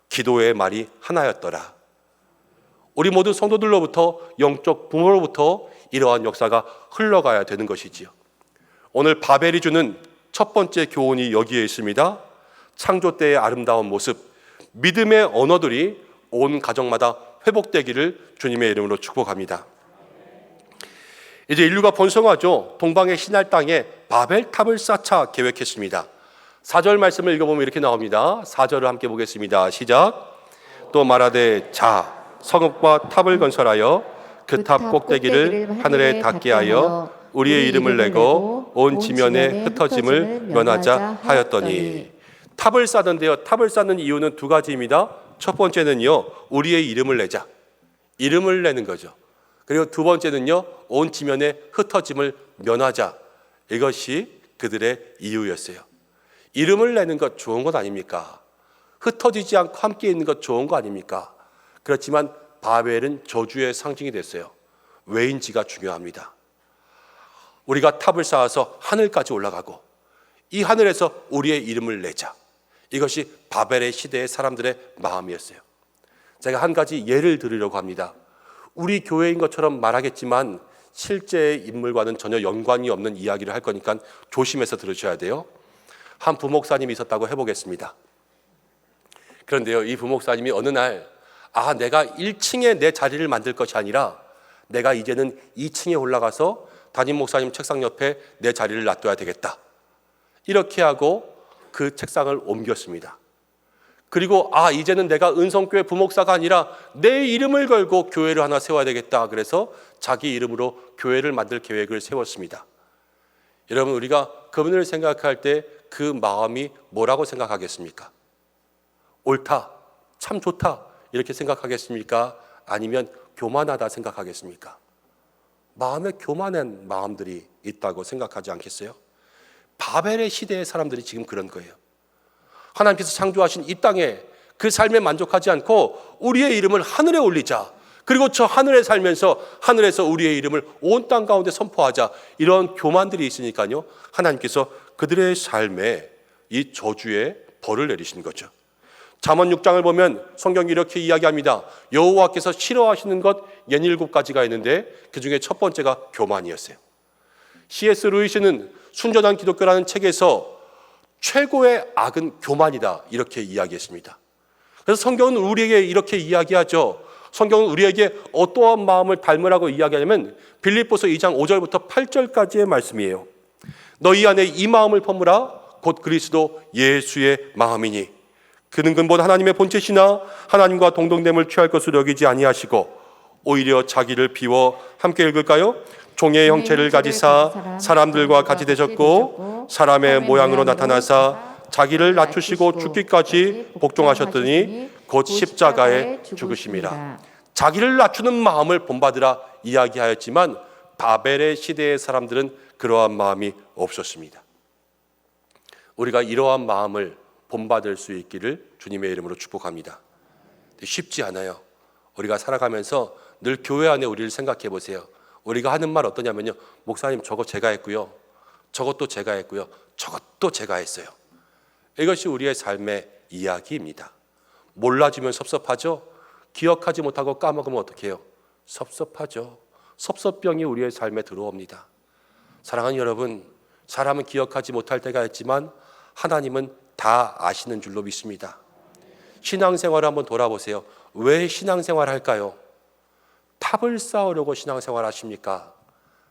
기도의 말이 하나였더라. 우리 모든 성도들로부터, 영적 부모로부터 이러한 역사가 흘러가야 되는 것이지요. 오늘 바벨이 주는 첫 번째 교훈이 여기에 있습니다. 창조 때의 아름다운 모습, 믿음의 언어들이 온 가정마다 회복되기를 주님의 이름으로 축복합니다. 이제 인류가 번성하죠. 동방의 신할 땅에 바벨탑을 쌓자 계획했습니다. 4절 말씀을 읽어보면 이렇게 나옵니다. 4절을 함께 보겠습니다. 시작. 또 말하되 자 성읍과 탑을 건설하여 그 탑 꼭대기를 하늘에 닿게 하여 우리의 이름을 내고 온 지면에 흩어짐을 면하자 하였더니. 탑을 쌓는데요, 탑을 쌓는 이유는 두 가지입니다. 첫 번째는요, 우리의 이름을 내자. 이름을 내는 거죠. 그리고 두 번째는요, 온 지면에 흩어짐을 면하자. 이것이 그들의 이유였어요. 이름을 내는 것 좋은 것 아닙니까? 흩어지지 않고 함께 있는 것 좋은 거 아닙니까? 그렇지만 바벨은 저주의 상징이 됐어요. 왜인지가 중요합니다. 우리가 탑을 쌓아서 하늘까지 올라가고 이 하늘에서 우리의 이름을 내자. 이것이 바벨의 시대의 사람들의 마음이었어요. 제가 한 가지 예를 들으려고 합니다. 우리 교회인 것처럼 말하겠지만 실제의 인물과는 전혀 연관이 없는 이야기를 할 거니까 조심해서 들으셔야 돼요. 한 부목사님이 있었다고 해보겠습니다. 그런데요, 이 부목사님이 어느 날 내가 1층에 내 자리를 만들 것이 아니라 내가 이제는 2층에 올라가서 담임 목사님 책상 옆에 내 자리를 놔둬야 되겠다. 이렇게 하고 그 책상을 옮겼습니다. 그리고 이제는 내가 은성교회 부목사가 아니라 내 이름을 걸고 교회를 하나 세워야 되겠다. 그래서 자기 이름으로 교회를 만들 계획을 세웠습니다. 여러분, 우리가 그분을 생각할 때 그 마음이 뭐라고 생각하겠습니까? 옳다, 참 좋다 이렇게 생각하겠습니까? 아니면 교만하다 생각하겠습니까? 마음에 교만한 마음들이 있다고 생각하지 않겠어요? 바벨의 시대의 사람들이 지금 그런 거예요. 하나님께서 창조하신 이 땅에 그 삶에 만족하지 않고 우리의 이름을 하늘에 올리자, 그리고 저 하늘에 살면서 하늘에서 우리의 이름을 온 땅 가운데 선포하자, 이런 교만들이 있으니까요, 하나님께서 그들의 삶에 이 저주의 벌을 내리신 거죠. 잠언 6장을 보면 성경이 이렇게 이야기합니다. 여호와께서 싫어하시는 것 67가지가 있는데 그 중에 첫 번째가 교만이었어요. C.S. 루이스는 순전한 기독교라는 책에서 최고의 악은 교만이다 이렇게 이야기했습니다. 그래서 성경은 우리에게 이렇게 이야기하죠. 성경은 우리에게 어떠한 마음을 닮으라고 이야기하냐면 빌립보서 2장 5절부터 8절까지의 말씀이에요. 너희 안에 이 마음을 품으라. 곧 그리스도 예수의 마음이니 그는 근본 하나님의 본체시나 하나님과 동등됨을 취할 것으로 여기지 아니하시고 오히려 자기를 비워, 함께 읽을까요? 종의 형체를 가지사 사람들과 같이 되셨고 사람의 모양으로 나타나사 자기를 낮추시고 죽기까지 복종하셨더니 곧 십자가에 죽으심이라. 자기를 낮추는 마음을 본받으라 이야기하였지만 바벨의 시대의 사람들은 그러한 마음이 없었습니다. 우리가 이러한 마음을 본받을 수 있기를 주님의 이름으로 축복합니다. 쉽지 않아요. 우리가 살아가면서 늘 교회 안에 우리를 생각해 보세요. 우리가 하는 말 어떠냐면요, 목사님 저거 제가 했고요, 저것도 제가 했고요, 저것도 제가 했어요. 이것이 우리의 삶의 이야기입니다. 몰라주면 섭섭하죠. 기억하지 못하고 까먹으면 어떻게 해요? 섭섭하죠. 섭섭병이 우리의 삶에 들어옵니다. 사랑하는 여러분, 사람은 기억하지 못할 때가 있지만 하나님은 다 아시는 줄로 믿습니다. 신앙생활을 한번 돌아보세요. 왜 신앙생활 할까요? 탑을 쌓으려고 신앙생활 하십니까?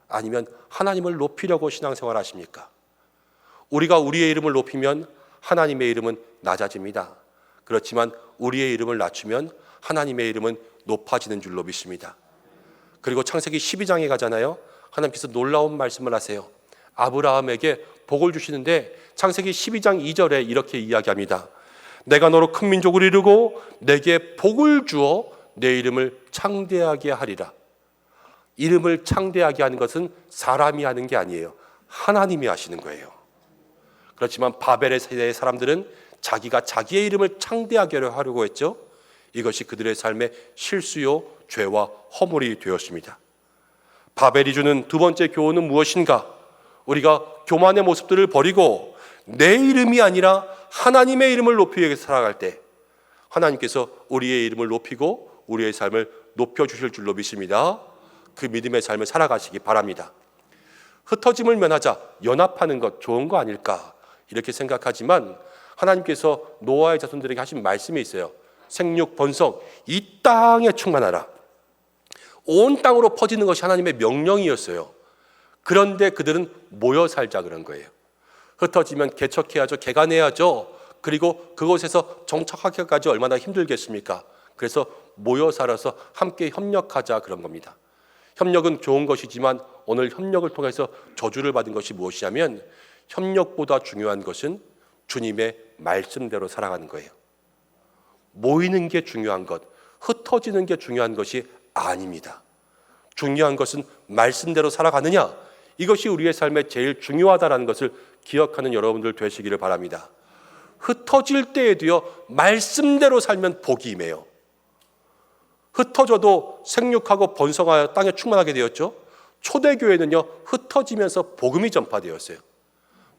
아니면 하나님을 높이려고 신앙생활 하십니까? 우리가 우리의 이름을 높이면 하나님의 이름은 낮아집니다. 그렇지만 우리의 이름을 낮추면 하나님의 이름은 높아지는 줄로 믿습니다. 그리고 창세기 12장에 가잖아요. 하나님께서 놀라운 말씀을 하세요. 아브라함에게 복을 주시는데 창세기 12장 2절에 이렇게 이야기합니다. 내가 너로 큰 민족을 이루고 내게 복을 주어 내 이름을 창대하게 하리라. 이름을 창대하게 하는 것은 사람이 하는 게 아니에요. 하나님이 하시는 거예요. 그렇지만 바벨의 세대의 사람들은 자기가 자기의 이름을 창대하게 하려고 했죠. 이것이 그들의 삶의 실수요 죄와 허물이 되었습니다. 바벨이 주는 두 번째 교훈은 무엇인가? 우리가 교만의 모습들을 버리고 내 이름이 아니라 하나님의 이름을 높이기 위해 살아갈 때 하나님께서 우리의 이름을 높이고 우리의 삶을 높여주실 줄로 믿습니다. 그 믿음의 삶을 살아가시기 바랍니다. 흩어짐을 면하자, 연합하는 것 좋은 거 아닐까 이렇게 생각하지만 하나님께서 노아의 자손들에게 하신 말씀이 있어요. 생육 번성, 이 땅에 충만하라. 온 땅으로 퍼지는 것이 하나님의 명령이었어요. 그런데 그들은 모여 살자 그런 거예요. 흩어지면 개척해야죠, 개간해야죠. 그리고 그곳에서 정착하기까지 얼마나 힘들겠습니까? 그래서 모여 살아서 함께 협력하자 그런 겁니다. 협력은 좋은 것이지만 오늘 협력을 통해서 저주를 받은 것이 무엇이냐면 협력보다 중요한 것은 주님의 말씀대로 살아가는 거예요. 모이는 게 중요한 것, 흩어지는 게 중요한 것이 아닙니다. 중요한 것은 말씀대로 살아가느냐, 이것이 우리의 삶에 제일 중요하다는 것을 기억하는 여러분들 되시기를 바랍니다. 흩어질 때에도요, 말씀대로 살면 복이 임해요. 흩어져도 생육하고 번성하여 땅에 충만하게 되었죠. 초대교회는요, 흩어지면서 복음이 전파되었어요.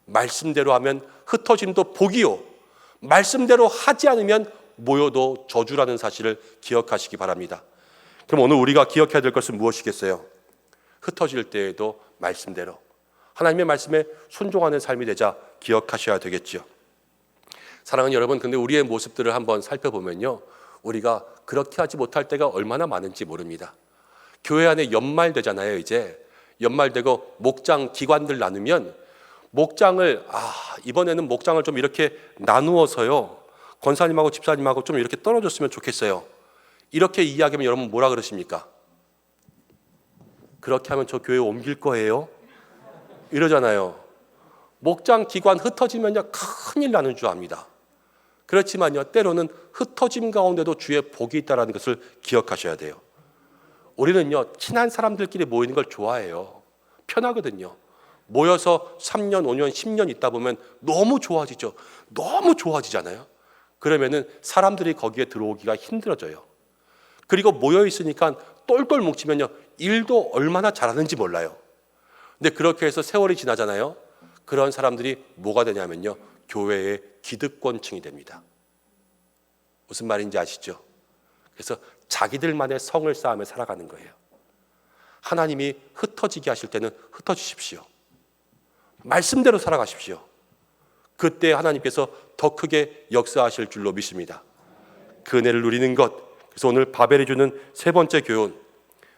말씀대로 하면 흩어짐도 복이요, 말씀대로 하지 않으면 모여도 저주라는 사실을 기억하시기 바랍니다. 그럼 오늘 우리가 기억해야 될 것은 무엇이겠어요? 흩어질 때에도 말씀대로 하나님의 말씀에 순종하는 삶이 되자 기억하셔야 되겠죠. 사랑하는 여러분, 근데 우리의 모습들을 한번 살펴보면요, 우리가 그렇게 하지 못할 때가 얼마나 많은지 모릅니다. 교회 안에 연말 되잖아요. 이제 연말되고 목장 기관들 나누면 목장을 이번에는 목장을 좀 이렇게 나누어서요, 권사님하고 집사님하고 좀 이렇게 떨어졌으면 좋겠어요. 이렇게 이야기하면 여러분 뭐라 그러십니까? 그렇게 하면 저 교회 옮길 거예요? 이러잖아요. 목장 기관 흩어지면요 큰일 나는 줄 압니다. 그렇지만요 때로는 흩어짐 가운데도 주의 복이 있다는 것을 기억하셔야 돼요. 우리는요 친한 사람들끼리 모이는 걸 좋아해요. 편하거든요. 모여서 3년, 5년, 10년 있다 보면 너무 좋아지죠. 너무 좋아지잖아요. 그러면은 사람들이 거기에 들어오기가 힘들어져요. 그리고 모여 있으니까 똘똘 뭉치면요 일도 얼마나 잘하는지 몰라요. 근데 그렇게 해서 세월이 지나잖아요. 그런 사람들이 뭐가 되냐면요 교회의 기득권층이 됩니다. 무슨 말인지 아시죠? 그래서 자기들만의 성을 쌓으며 살아가는 거예요. 하나님이 흩어지게 하실 때는 흩어지십시오. 말씀대로 살아가십시오. 그때 하나님께서 더 크게 역사하실 줄로 믿습니다. 그 은혜를 누리는 것. 그래서 오늘 바벨이 주는 세 번째 교훈,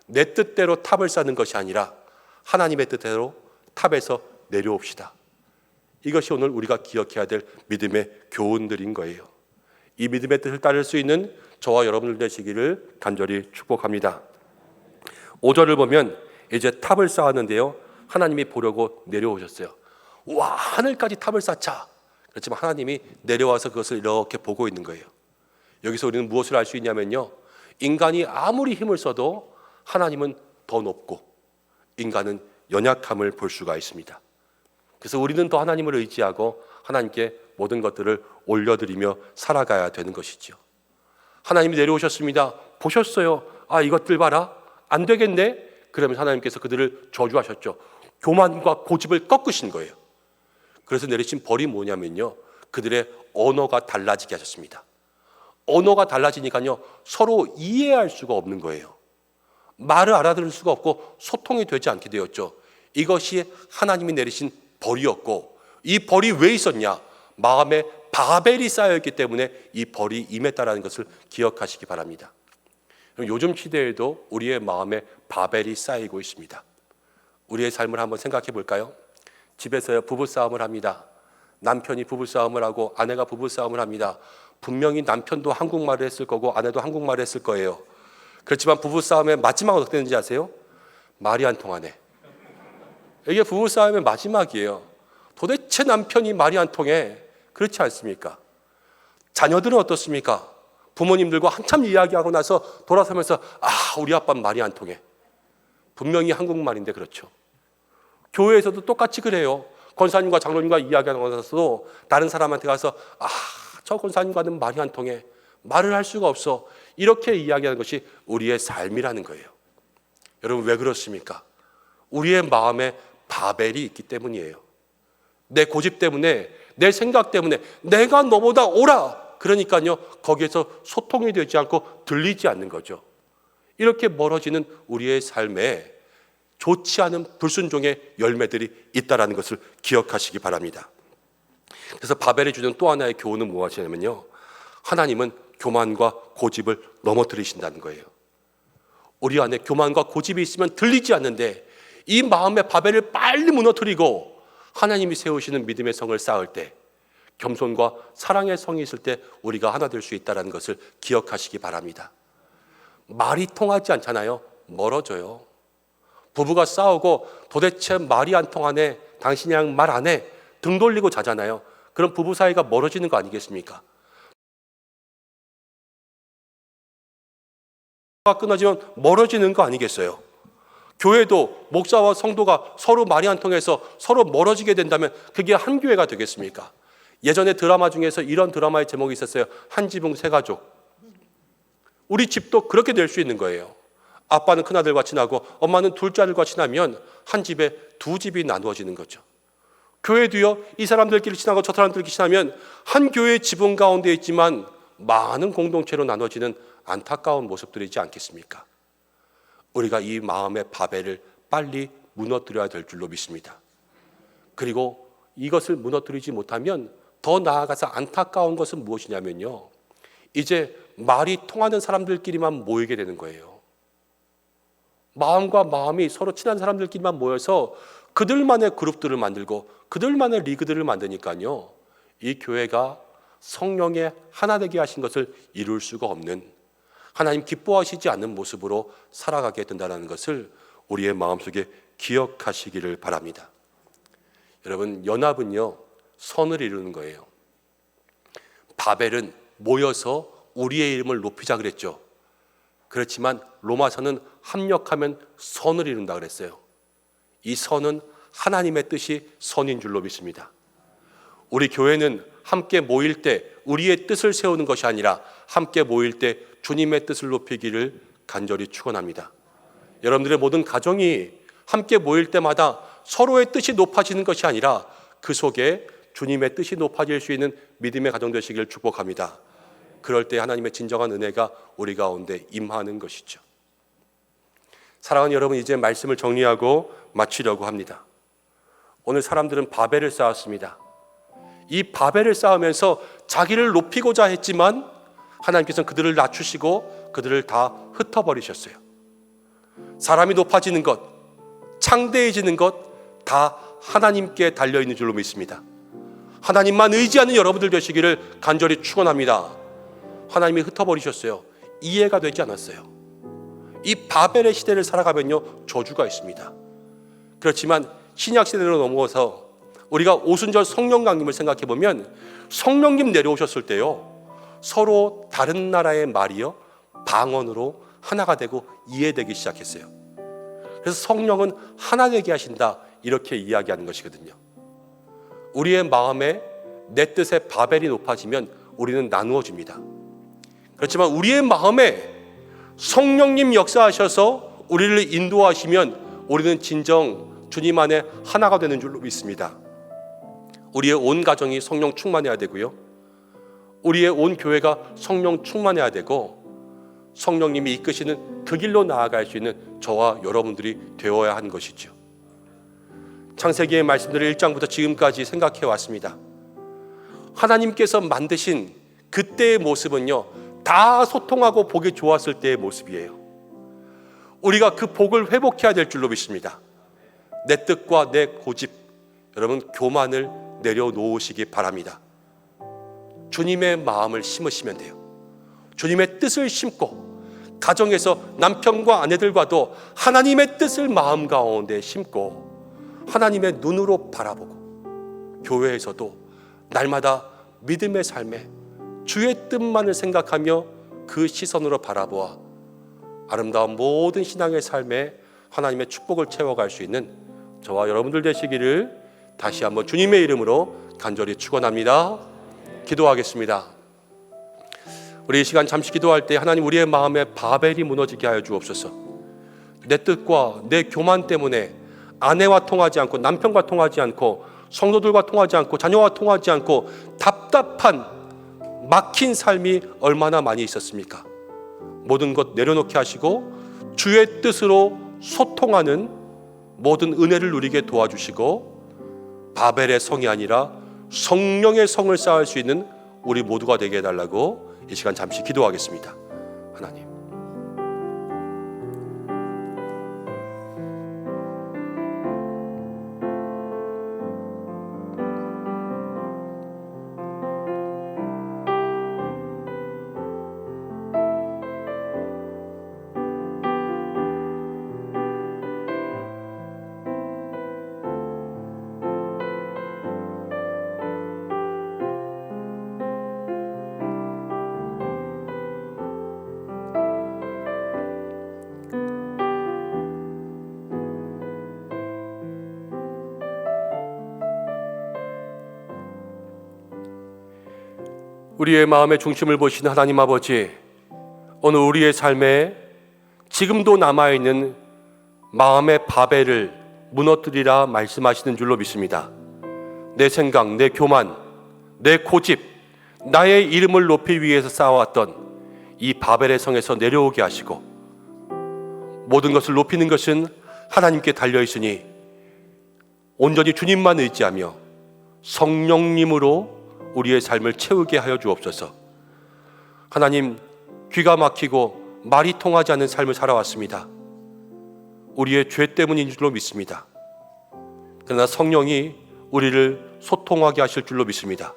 내 뜻대로 탑을 쌓는 것이 아니라 하나님의 뜻대로 탑에서 내려옵시다. 이것이 오늘 우리가 기억해야 될 믿음의 교훈들인 거예요. 이 믿음의 뜻을 따를 수 있는 저와 여러분들 되시기를 간절히 축복합니다. 5절을 보면 이제 탑을 쌓았는데요 하나님이 보려고 내려오셨어요. 와, 하늘까지 탑을 쌓자. 그렇지만 하나님이 내려와서 그것을 이렇게 보고 있는 거예요. 여기서 우리는 무엇을 알 수 있냐면요 인간이 아무리 힘을 써도 하나님은 더 높고 인간은 연약함을 볼 수가 있습니다. 그래서 우리는 더 하나님을 의지하고 하나님께 모든 것들을 올려드리며 살아가야 되는 것이죠. 하나님이 내려오셨습니다. 보셨어요. 아, 이것들 봐라. 안 되겠네. 그러면 하나님께서 그들을 저주하셨죠. 교만과 고집을 꺾으신 거예요. 그래서 내리신 벌이 뭐냐면요 그들의 언어가 달라지게 하셨습니다. 언어가 달라지니까요 서로 이해할 수가 없는 거예요. 말을 알아들을 수가 없고 소통이 되지 않게 되었죠. 이것이 하나님이 내리신 벌이었고, 이 벌이 왜 있었냐? 마음에 바벨이 쌓여있기 때문에 이 벌이 임했다는 것을 기억하시기 바랍니다. 요즘 시대에도 우리의 마음에 바벨이 쌓이고 있습니다. 우리의 삶을 한번 생각해 볼까요? 집에서 부부싸움을 합니다. 남편이 부부싸움을 하고 아내가 부부싸움을 합니다. 분명히 남편도 한국말을 했을 거고 아내도 한국말을 했을 거예요. 그렇지만 부부싸움의 마지막은 어떻게 되는지 아세요? 말이 안 통하네. 이게 부부싸움의 마지막이에요. 도대체 남편이 말이 안 통해. 그렇지 않습니까? 자녀들은 어떻습니까? 부모님들과 한참 이야기하고 나서 돌아서면서 우리 아빠는 말이 안 통해. 분명히 한국말인데 그렇죠. 교회에서도 똑같이 그래요. 권사님과 장로님과 이야기하고 나서도 다른 사람한테 가서 저 권사님과는 말이 안 통해. 말을 할 수가 없어. 이렇게 이야기하는 것이 우리의 삶이라는 거예요. 여러분 왜 그렇습니까? 우리의 마음에 바벨이 있기 때문이에요. 내 고집 때문에, 내 생각 때문에 내가 너보다 옳아. 그러니까요 거기에서 소통이 되지 않고 들리지 않는 거죠. 이렇게 멀어지는 우리의 삶에 좋지 않은 불순종의 열매들이 있다는 것을 기억하시기 바랍니다. 그래서 바벨이 주는 또 하나의 교훈은 무엇이냐면요 하나님은 교만과 고집을 넘어뜨리신다는 거예요. 우리 안에 교만과 고집이 있으면 들리지 않는데 이 마음의 바벨을 빨리 무너뜨리고 하나님이 세우시는 믿음의 성을 쌓을 때, 겸손과 사랑의 성이 있을 때 우리가 하나 될 수 있다는 것을 기억하시기 바랍니다. 말이 통하지 않잖아요. 멀어져요. 부부가 싸우고 도대체 말이 안 통하네, 당신이 그냥 말 안 해, 등 돌리고 자잖아요. 그럼 부부 사이가 멀어지는 거 아니겠습니까? 끊어지면 멀어지는 거 아니겠어요? 교회도 목사와 성도가 서로 말이 안 통해서 서로 멀어지게 된다면 그게 한 교회가 되겠습니까? 예전에 드라마 중에서 이런 드라마의 제목이 있었어요. 한 지붕 세 가족. 우리 집도 그렇게 될 수 있는 거예요. 아빠는 큰아들과 친하고 엄마는 둘째 아들과 친하면 한 집에 두 집이 나누어지는 거죠. 교회도요, 이 사람들끼리 친하고 저 사람들끼리 친하면 한 교회의 지붕 가운데 있지만 많은 공동체로 나눠지는 안타까운 모습들이지 않겠습니까? 우리가 이 마음의 바벨을 빨리 무너뜨려야 될 줄로 믿습니다. 그리고 이것을 무너뜨리지 못하면 더 나아가서 안타까운 것은 무엇이냐면요, 이제 말이 통하는 사람들끼리만 모이게 되는 거예요. 마음과 마음이 서로 친한 사람들끼리만 모여서 그들만의 그룹들을 만들고 그들만의 리그들을 만드니까요, 이 교회가 성령의 하나 되게 하신 것을 이룰 수가 없는, 하나님 기뻐하시지 않는 모습으로 살아가게 된다는 것을 우리의 마음속에 기억하시기를 바랍니다. 여러분, 연합은요, 선을 이루는 거예요. 바벨은 모여서 우리의 이름을 높이자 그랬죠. 그렇지만 로마서는 합력하면 선을 이룬다 그랬어요. 이 선은 하나님의 뜻이 선인 줄로 믿습니다. 우리 교회는 함께 모일 때 우리의 뜻을 세우는 것이 아니라 함께 모일 때 주님의 뜻을 높이기를 간절히 축원합니다. 여러분들의 모든 가정이 함께 모일 때마다 서로의 뜻이 높아지는 것이 아니라 그 속에 주님의 뜻이 높아질 수 있는 믿음의 가정 되시기를 축복합니다. 그럴 때 하나님의 진정한 은혜가 우리 가운데 임하는 것이죠. 사랑하는 여러분, 이제 말씀을 정리하고 마치려고 합니다. 오늘 사람들은 바벨을 쌓았습니다. 이 바벨을 쌓으면서 자기를 높이고자 했지만 하나님께서는 그들을 낮추시고 그들을 다 흩어버리셨어요. 사람이 높아지는 것, 창대해지는 것 다 하나님께 달려있는 줄로 믿습니다. 하나님만 의지하는 여러분들 되시기를 간절히 축원합니다. 하나님이 흩어버리셨어요. 이해가 되지 않았어요. 이 바벨의 시대를 살아가면요, 저주가 있습니다. 그렇지만 신약 시대로 넘어가서 우리가 오순절 성령 강림을 생각해 보면 성령님 내려오셨을 때요, 서로 다른 나라의 말이요, 방언으로 하나가 되고 이해되기 시작했어요. 그래서 성령은 하나 되게 하신다, 이렇게 이야기하는 것이거든요. 우리의 마음에 내 뜻의 바벨이 높아지면 우리는 나누어집니다. 그렇지만 우리의 마음에 성령님 역사하셔서 우리를 인도하시면 우리는 진정 주님 안에 하나가 되는 줄로 믿습니다. 우리의 온 가정이 성령 충만해야 되고요, 우리의 온 교회가 성령 충만해야 되고, 성령님이 이끄시는 그 길로 나아갈 수 있는 저와 여러분들이 되어야 하는 것이죠. 창세기의 말씀들을 1장부터 지금까지 생각해 왔습니다. 하나님께서 만드신 그때의 모습은요, 다 소통하고 보기 좋았을 때의 모습이에요. 우리가 그 복을 회복해야 될 줄로 믿습니다. 내 뜻과 내 고집, 여러분, 교만을 내려놓으시기 바랍니다. 주님의 마음을 심으시면 돼요. 주님의 뜻을 심고, 가정에서 남편과 아내들과도 하나님의 뜻을 마음 가운데 심고, 하나님의 눈으로 바라보고, 교회에서도 날마다 믿음의 삶에 주의 뜻만을 생각하며 그 시선으로 바라보아 아름다운 모든 신앙의 삶에 하나님의 축복을 채워갈 수 있는 저와 여러분들 되시기를 다시 한번 주님의 이름으로 간절히 축원합니다. 기도하겠습니다. 우리 이 시간 잠시 기도할 때 하나님, 우리의 마음에 바벨이 무너지게 하여 주옵소서. 내 뜻과 내 교만 때문에 아내와 통하지 않고, 남편과 통하지 않고, 성도들과 통하지 않고, 자녀와 통하지 않고 답답한 막힌 삶이 얼마나 많이 있었습니까? 모든 것 내려놓게 하시고 주의 뜻으로 소통하는 모든 은혜를 누리게 도와주시고, 바벨의 성이 아니라 성령의 성을 쌓을 수 있는 우리 모두가 되게 해달라고 이 시간 잠시 기도하겠습니다. 하나님, 우리의 마음의 중심을 보시는 하나님 아버지, 오늘 우리의 삶에 지금도 남아있는 마음의 바벨을 무너뜨리라 말씀하시는 줄로 믿습니다. 내 생각, 내 교만, 내 고집, 나의 이름을 높이기 위해서 쌓아왔던 이 바벨의 성에서 내려오게 하시고, 모든 것을 높이는 것은 하나님께 달려있으니 온전히 주님만 의지하며 성령님으로 우리의 삶을 채우게 하여 주옵소서. 하나님, 귀가 막히고 말이 통하지 않는 삶을 살아왔습니다. 우리의 죄 때문인 줄로 믿습니다. 그러나 성령이 우리를 소통하게 하실 줄로 믿습니다.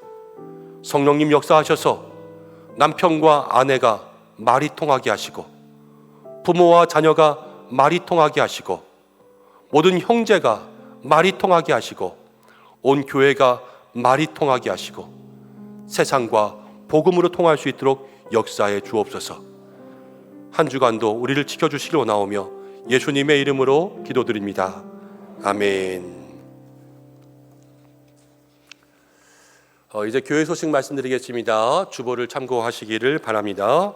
성령님 역사하셔서 남편과 아내가 말이 통하게 하시고, 부모와 자녀가 말이 통하게 하시고, 모든 형제가 말이 통하게 하시고, 온 교회가 말이 통하게 하시고 세상과 복음으로 통할 수 있도록 역사해 주옵소서. 한 주간도 우리를 지켜주시길 원하오며 예수님의 이름으로 기도드립니다. 아멘. 이제 교회 소식 말씀드리겠습니다. 주보를 참고하시기를 바랍니다.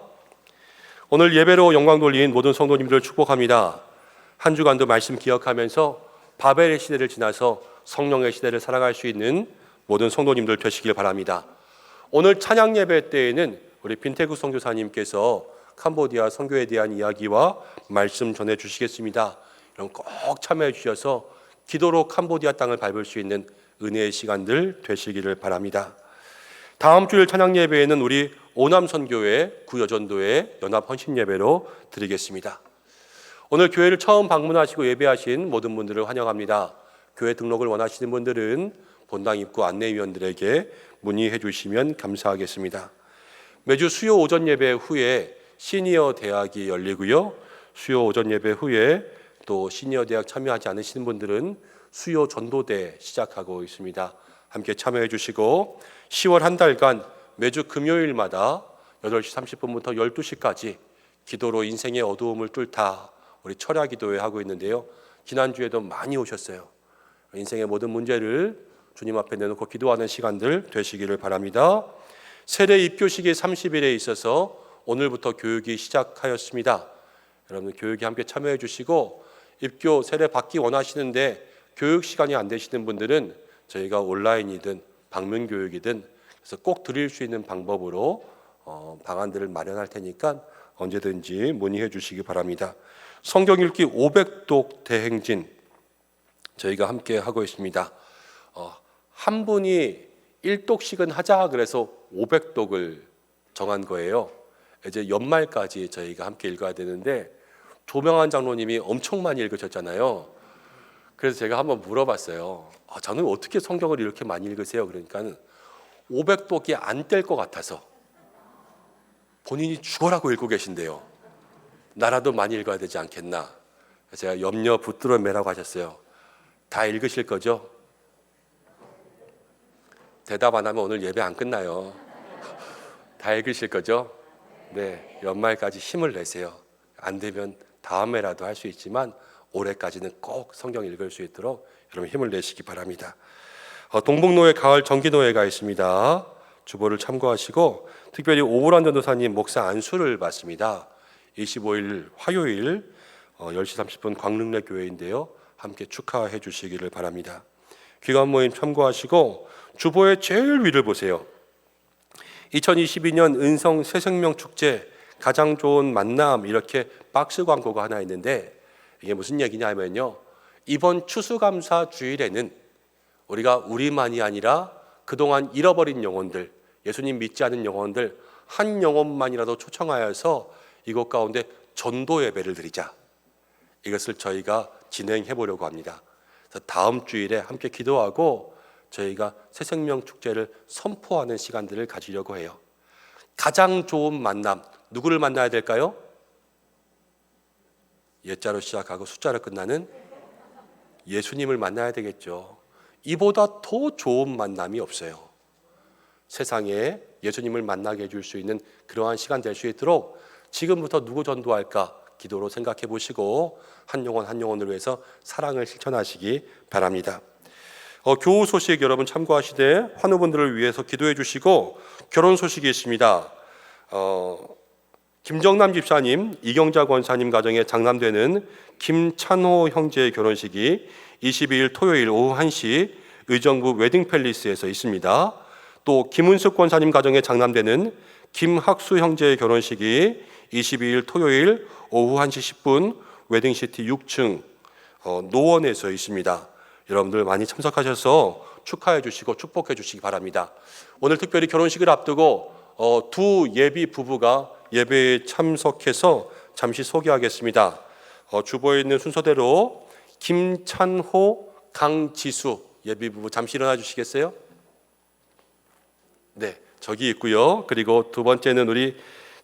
오늘 예배로 영광 돌린 모든 성도님들을 축복합니다. 한 주간도 말씀 기억하면서 바벨의 시대를 지나서 성령의 시대를 살아갈 수 있는 모든 성도님들 되시길 바랍니다. 오늘 찬양 예배 때에는 우리 빈태구 선교사님께서 캄보디아 선교에 대한 이야기와 말씀 전해 주시겠습니다. 여러분 꼭 참여해 주셔서 기도로 캄보디아 땅을 밟을 수 있는 은혜의 시간들 되시기를 바랍니다. 다음 주일 찬양 예배에는 우리 오남선교회 구여전도회 연합 헌신 예배로 드리겠습니다. 오늘 교회를 처음 방문하시고 예배하신 모든 분들을 환영합니다. 교회 등록을 원하시는 분들은 본당 입구 안내위원들에게 문의해 주시면 감사하겠습니다. 매주 수요 오전 예배 후에 시니어 대학이 열리고요. 수요 오전 예배 후에 또 시니어 대학 참여하지 않으시는 분들은 수요 전도대 시작하고 있습니다. 함께 참여해 주시고 10월 한 달간 매주 금요일마다 8시 30분부터 12시까지 기도로 인생의 어두움을 뚫다 우리 철야 기도회 하고 있는데요. 지난주에도 많이 오셨어요. 인생의 모든 문제를 주님 앞에 내놓고 기도하는 시간들 되시기를 바랍니다. 세례 입교식이 30일에 있어서 오늘부터 교육이 시작하였습니다. 여러분 교육에 함께 참여해 주시고 입교 세례 받기 원하시는데 교육 시간이 안 되시는 분들은 저희가 온라인이든 방문 교육이든 그래서 꼭 드릴 수 있는 방법으로 방안들을 마련할 테니까 언제든지 문의해 주시기 바랍니다. 성경 읽기 500독 대행진 저희가 함께 하고 있습니다. 한 분이 1독씩은 하자 그래서 500독을 정한 거예요. 이제 연말까지 저희가 함께 읽어야 되는데 조명한 장로님이 엄청 많이 읽으셨잖아요. 그래서 제가 한번 물어봤어요. 장로님 어떻게 성경을 이렇게 많이 읽으세요? 그러니까 500독이 안 될 것 같아서 본인이 죽어라고 읽고 계신데요. 나라도 많이 읽어야 되지 않겠나. 제가 염려 붙들어 매라고 하셨어요. 다 읽으실 거죠? 대답 안 하면 오늘 예배 안 끝나요. 다 읽으실 거죠? 네, 연말까지 힘을 내세요. 안 되면 다음에라도 할 수 있지만 올해까지는 꼭 성경 읽을 수 있도록 여러분 힘을 내시기 바랍니다. 동북노회 가을 정기노회가 있습니다. 주보를 참고하시고 특별히 오보란 전도사님 목사 안수를 받습니다. 25일 화요일 10시 30분 광릉내 교회인데요. 함께 축하해 주시기를 바랍니다. 귀관 모임 참고하시고 주보의 제일 위를 보세요. 2022년 은성 새생명 축제 가장 좋은 만남 이렇게 박스 광고가 하나 있는데 이게 무슨 얘기냐면요. 이번 추수감사 주일에는 우리가 우리만이 아니라 그동안 잃어버린 영혼들, 예수님 믿지 않은 영혼들 한 영혼만이라도 초청하여서 이곳 가운데 전도 예배를 드리자. 이것을 저희가 진행해 보려고 합니다. 그래서 다음 주일에 함께 기도하고 저희가 새생명 축제를 선포하는 시간들을 가지려고 해요. 가장 좋은 만남, 누구를 만나야 될까요? 예자로 시작하고 숫자로 끝나는 예수님을 만나야 되겠죠. 이보다 더 좋은 만남이 없어요. 세상에 예수님을 만나게 해줄 수 있는 그러한 시간 될 수 있도록 지금부터 누구 전도할까 기도로 생각해 보시고 한 영혼 한 영혼을 위해서 사랑을 실천하시기 바랍니다. 교우 소식 여러분 참고하시되 환우분들을 위해서 기도해 주시고 결혼 소식이 있습니다. 김정남 집사님, 이경자 권사님 가정에 장남되는 김찬호 형제의 결혼식이 22일 토요일 오후 1시 의정부 웨딩팰리스에서 있습니다. 또 김은숙 권사님 가정에 장남되는 김학수 형제의 결혼식이 22일 토요일 오후 1시 10분 웨딩시티 6층 노원에서 있습니다. 여러분들 많이 참석하셔서 축하해 주시고 축복해 주시기 바랍니다. 오늘 특별히 결혼식을 앞두고 두 예비 부부가 예배에 참석해서 잠시 소개하겠습니다. 주보에 있는 순서대로 김찬호, 강지수 예비 부부 잠시 일어나 주시겠어요? 네, 저기 있고요. 그리고 두 번째는 우리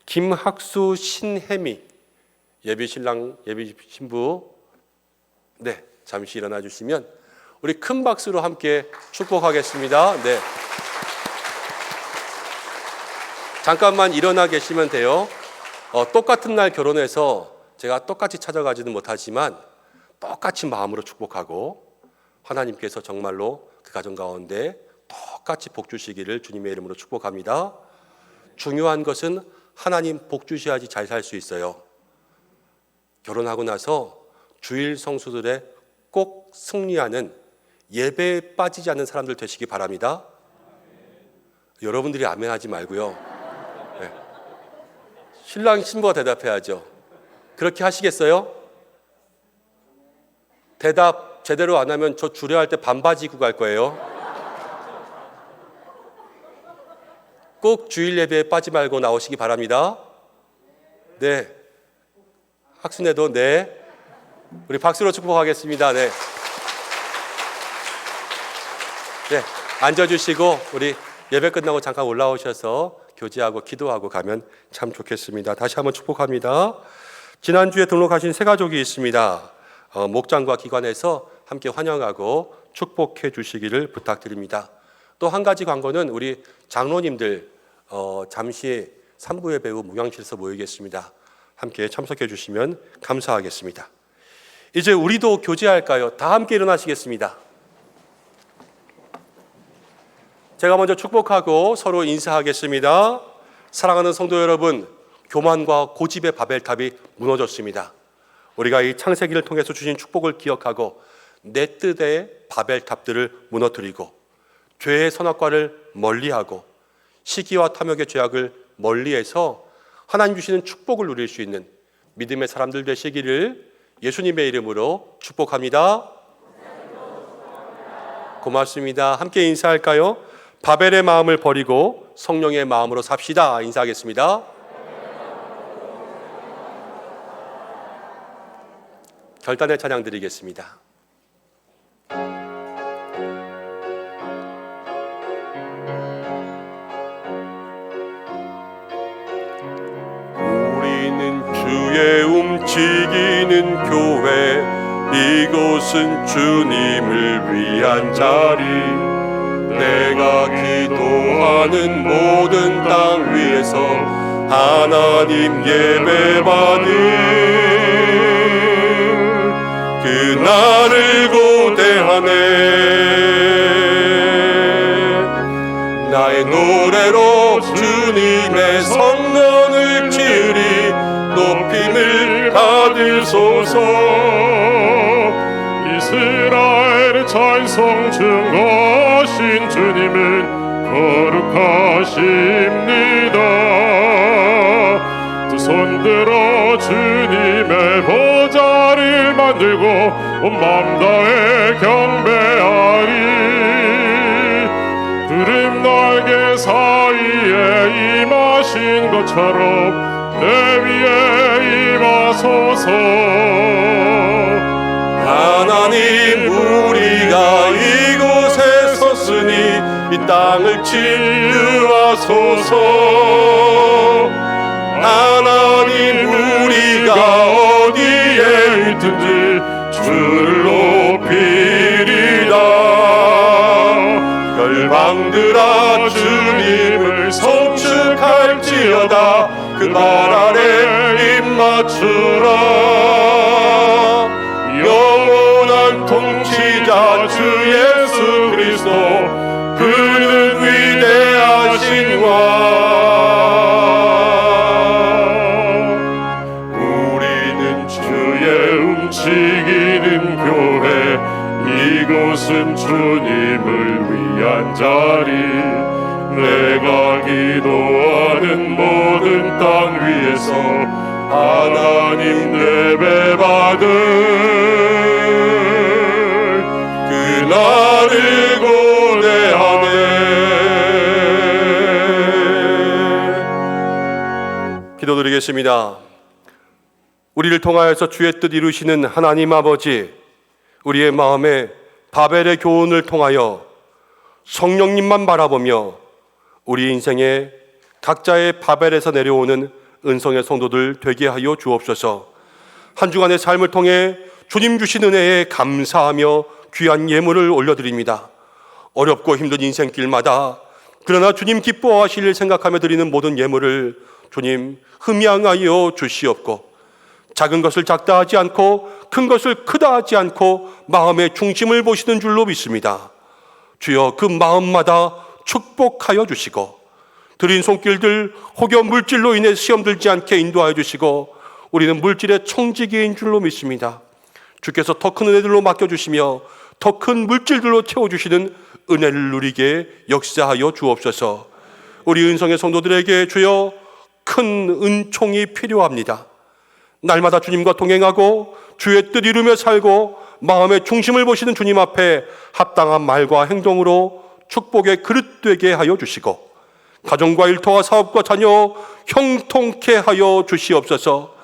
김학수, 신혜미 예비 신랑, 예비 신부. 네, 잠시 일어나 주시면 우리 큰 박수로 함께 축복하겠습니다. 네. 잠깐만 일어나 계시면 돼요. 똑같은 날 결혼해서 제가 똑같이 찾아가지는 못하지만 똑같이 마음으로 축복하고 하나님께서 정말로 그 가정 가운데 똑같이 복 주시기를 주님의 이름으로 축복합니다. 중요한 것은 하나님 복 주셔야지 잘 살 수 있어요. 결혼하고 나서 주일 성수들에 꼭 승리하는, 예배에 빠지지 않는 사람들 되시기 바랍니다. 여러분들이 아멘 하지 말고요. 네. 신랑 신부가 대답해야죠. 그렇게 하시겠어요? 대답 제대로 안 하면 저 주례할 때 반바지 입고 갈 거예요. 꼭 주일 예배에 빠지 말고 나오시기 바랍니다. 네. 학순회도 네. 우리 박수로 축복하겠습니다. 네. 네. 앉아주시고 우리 예배 끝나고 잠깐 올라오셔서 교제하고 기도하고 가면 참 좋겠습니다. 다시 한번 축복합니다. 지난주에 등록하신 새 가족이 있습니다. 목장과 기관에서 함께 환영하고 축복해 주시기를 부탁드립니다. 또 한 가지 광고는 우리 장로님들 잠시 3부 예배 후 무경실에서 모이겠습니다. 함께 참석해 주시면 감사하겠습니다. 이제 우리도 교제할까요? 다 함께 일어나시겠습니다. 제가 먼저 축복하고 서로 인사하겠습니다. 사랑하는 성도 여러분, 교만과 고집의 바벨탑이 무너졌습니다. 우리가 이 창세기를 통해서 주신 축복을 기억하고 내 뜻의 바벨탑들을 무너뜨리고 죄의 선악과를 멀리하고 시기와 탐욕의 죄악을 멀리해서 하나님 주시는 축복을 누릴 수 있는 믿음의 사람들 되시기를 예수님의 이름으로 축복합니다. 고맙습니다. 함께 인사할까요? 바벨의 마음을 버리고 성령의 마음으로 삽시다. 인사하겠습니다. 결단의 찬양 드리겠습니다. 우리는 주의 움직이는 교회, 이곳은 주님을 위한 자리. 내가 기도하는 모든 땅 위에서 하나님 예배받을 그날을 고대하네. 나의 노래로 주님의 성령을 지으리. 높임을 받으소서. 이스라엘의 찬송 중 거신 주님은 거룩하십니다. 두 손 들어 주님의 보좌를 만들고 온 맘 다해 경배하리. 구름 날개 사이에 임하신 것처럼 내 위에 임하소서. 하나님, 우리가 이곳에 섰으니 이 땅을 치유하소서. 하나님, 우리가 어디에 있든지 주를 높이리라. 열방들아, 주님을 송축할지어다. 그 말 아래 입 맞추라. 영원한 통치자 주 예수 그리스도, 그는 위대하신 왕. 우리는 주의 움직이는 교회, 이곳은 주님을 위한 자리. 내가 기도하는 모든 땅 위에서 하나님 예배받을 그날을 고대하네. 기도드리겠습니다. 우리를 통하여서 주의 뜻 이루시는 하나님 아버지, 우리의 마음에 바벨의 교훈을 통하여 성령님만 바라보며 우리 인생에 각자의 바벨에서 내려오는 은성의 성도들 되게 하여 주옵소서. 한 주간의 삶을 통해 주님 주신 은혜에 감사하며 귀한 예물을 올려드립니다. 어렵고 힘든 인생길마다 그러나 주님 기뻐하실 일 생각하며 드리는 모든 예물을 주님 흠양하여 주시옵고, 작은 것을 작다 하지 않고 큰 것을 크다 하지 않고 마음의 중심을 보시는 줄로 믿습니다. 주여, 그 마음마다 축복하여 주시고 드린 손길들 혹여 물질로 인해 시험 들지 않게 인도하여 주시고, 우리는 물질의 청지기인 줄로 믿습니다. 주께서 더 큰 은혜들로 맡겨주시며 더 큰 물질들로 채워주시는 은혜를 누리게 역사하여 주옵소서. 우리 은성의 성도들에게 주여 큰 은총이 필요합니다. 날마다 주님과 동행하고 주의 뜻 이루며 살고 마음의 중심을 보시는 주님 앞에 합당한 말과 행동으로 축복의 그릇 되게 하여 주시고, 가정과 일터와 사업과 자녀 형통케 하여 주시옵소서.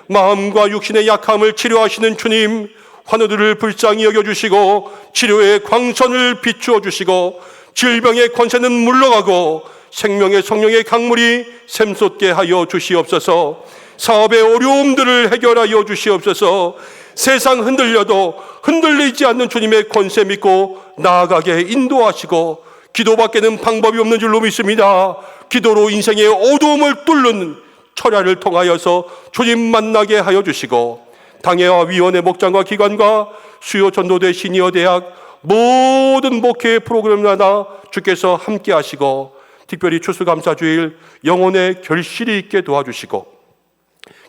마음과 육신의 약함을 치료하시는 주님, 환우들을 불쌍히 여겨주시고 치료의 광선을 비추어 주시고 질병의 권세는 물러가고 생명의 성령의 강물이 샘솟게 하여 주시옵소서. 사업의 어려움들을 해결하여 주시옵소서. 세상 흔들려도 흔들리지 않는 주님의 권세 믿고 나아가게 인도하시고, 기도밖에는 방법이 없는 줄로 믿습니다. 기도로 인생의 어두움을 뚫는 철야를 통하여서 주님 만나게 하여 주시고, 당회와 위원회 목장과 기관과 수요 전도대 시니어 대학 모든 목회 프로그램마다 주께서 함께 하시고, 특별히 추수감사주일 영혼의 결실이 있게 도와주시고,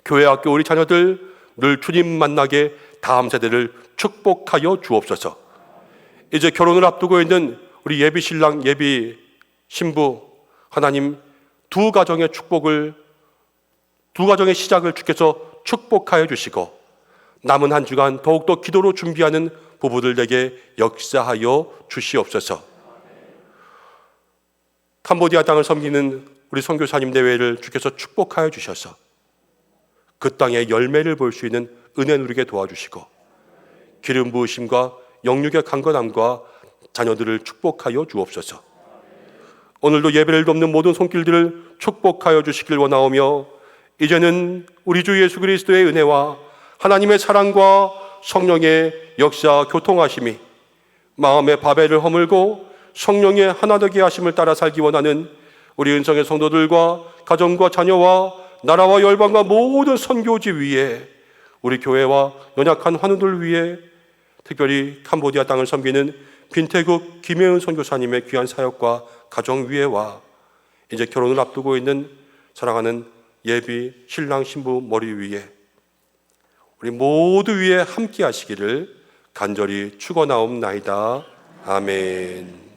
교회 학교 우리 자녀들 늘 주님 만나게 다음 세대를 축복하여 주옵소서. 이제 결혼을 앞두고 있는 우리 예비 신랑 예비 신부, 하나님 두 가정의 축복을, 두 가정의 시작을 주께서 축복하여 주시고, 남은 한 주간 더욱더 기도로 준비하는 부부들에게 역사하여 주시옵소서. 캄보디아 땅을 섬기는 우리 선교사님 대회를 주께서 축복하여 주셔서 그 땅의 열매를 볼 수 있는 은혜 누리게 도와주시고, 기름 부으심과 영육의 강건함과 자녀들을 축복하여 주옵소서. 오늘도 예배를 돕는 모든 손길들을 축복하여 주시길 원하오며, 이제는 우리 주 예수 그리스도의 은혜와 하나님의 사랑과 성령의 역사 교통하심이 마음의 바벨을 허물고 성령의 하나되게 하심을 따라 살기 원하는 우리 은성의 성도들과 가정과 자녀와 나라와 열방과 모든 선교지 위에, 우리 교회와 연약한 환우들 위에, 특별히 캄보디아 땅을 섬기는 빈태국 김혜은 선교사님의 귀한 사역과 가정 위에와 이제 결혼을 앞두고 있는 사랑하는 예비 신랑 신부 머리 위에 우리 모두 위에 함께 하시기를 간절히 축원하옵나이다. 아멘.